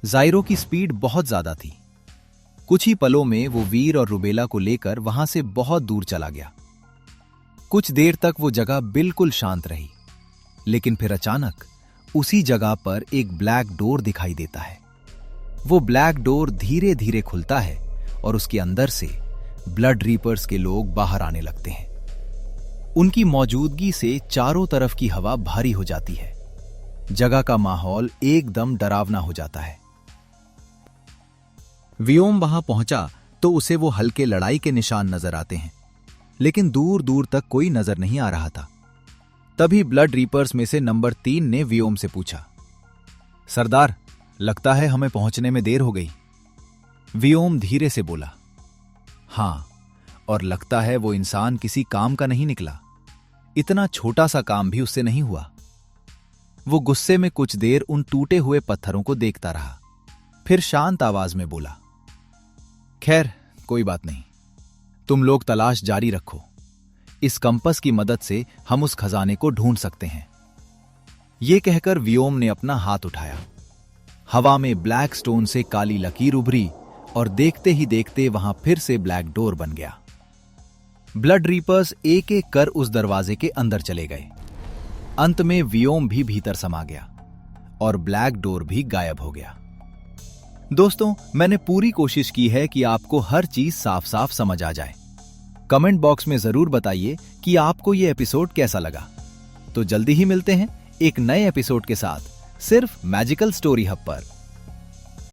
जाइरो की स्पीड बहुत ज्यादा थी। कुछ ही पलों में वो वीर और रुबेला को लेकर वहां से बहुत दूर चला गया। कुछ देर तक वो जगह बिल्कुल शांत रही, लेकिन फिर अचानक उसी जगह पर एक ब्लैक डोर दिखाई देता है। वो ब्लैक डोर धीरे धीरे खुलता है और उसके अंदर से ब्लड रीपर्स के लोग बाहर आने लगते हैं। उनकी मौजूदगी से चारों तरफ की हवा भारी हो जाती है। जगह का माहौल एकदम डरावना हो जाता है। वियोम वहां पहुंचा तो उसे वो हल्के लड़ाई के निशान नजर आते हैं, लेकिन दूर दूर तक कोई नजर नहीं आ रहा था। तभी ब्लड रीपर्स में से नंबर 3 ने वियोम से पूछा, सरदार, लगता है हमें पहुंचने में देर हो गई। वियोम धीरे से बोला, हां, और लगता है वो इंसान किसी काम का नहीं निकला। इतना छोटा सा काम भी उससे नहीं हुआ। वो गुस्से में कुछ देर उन टूटे हुए पत्थरों को देखता रहा, फिर शांत आवाज में बोला, खैर कोई बात नहीं, तुम लोग तलाश जारी रखो। इस कंपस की मदद से हम उस खजाने को ढूंढ सकते हैं। यह कहकर वियोम ने अपना हाथ उठाया। हवा में ब्लैक स्टोन से काली लकीर उभरी और देखते ही देखते वहां फिर से ब्लैक डोर बन गया। ब्लड रीपर्स एक एक कर उस दरवाजे के अंदर चले गए। अंत में वियोम भी भीतर समा गया और ब्लैक डोर भी गायब हो गया। दोस्तों, मैंने पूरी कोशिश की है कि आपको हर चीज साफ साफ समझ आ जाए। कमेंट बॉक्स में जरूर बताइए कि आपको यह एपिसोड कैसा लगा। तो जल्दी ही मिलते हैं एक नए एपिसोड के साथ, सिर्फ मैजिकल स्टोरी हब पर।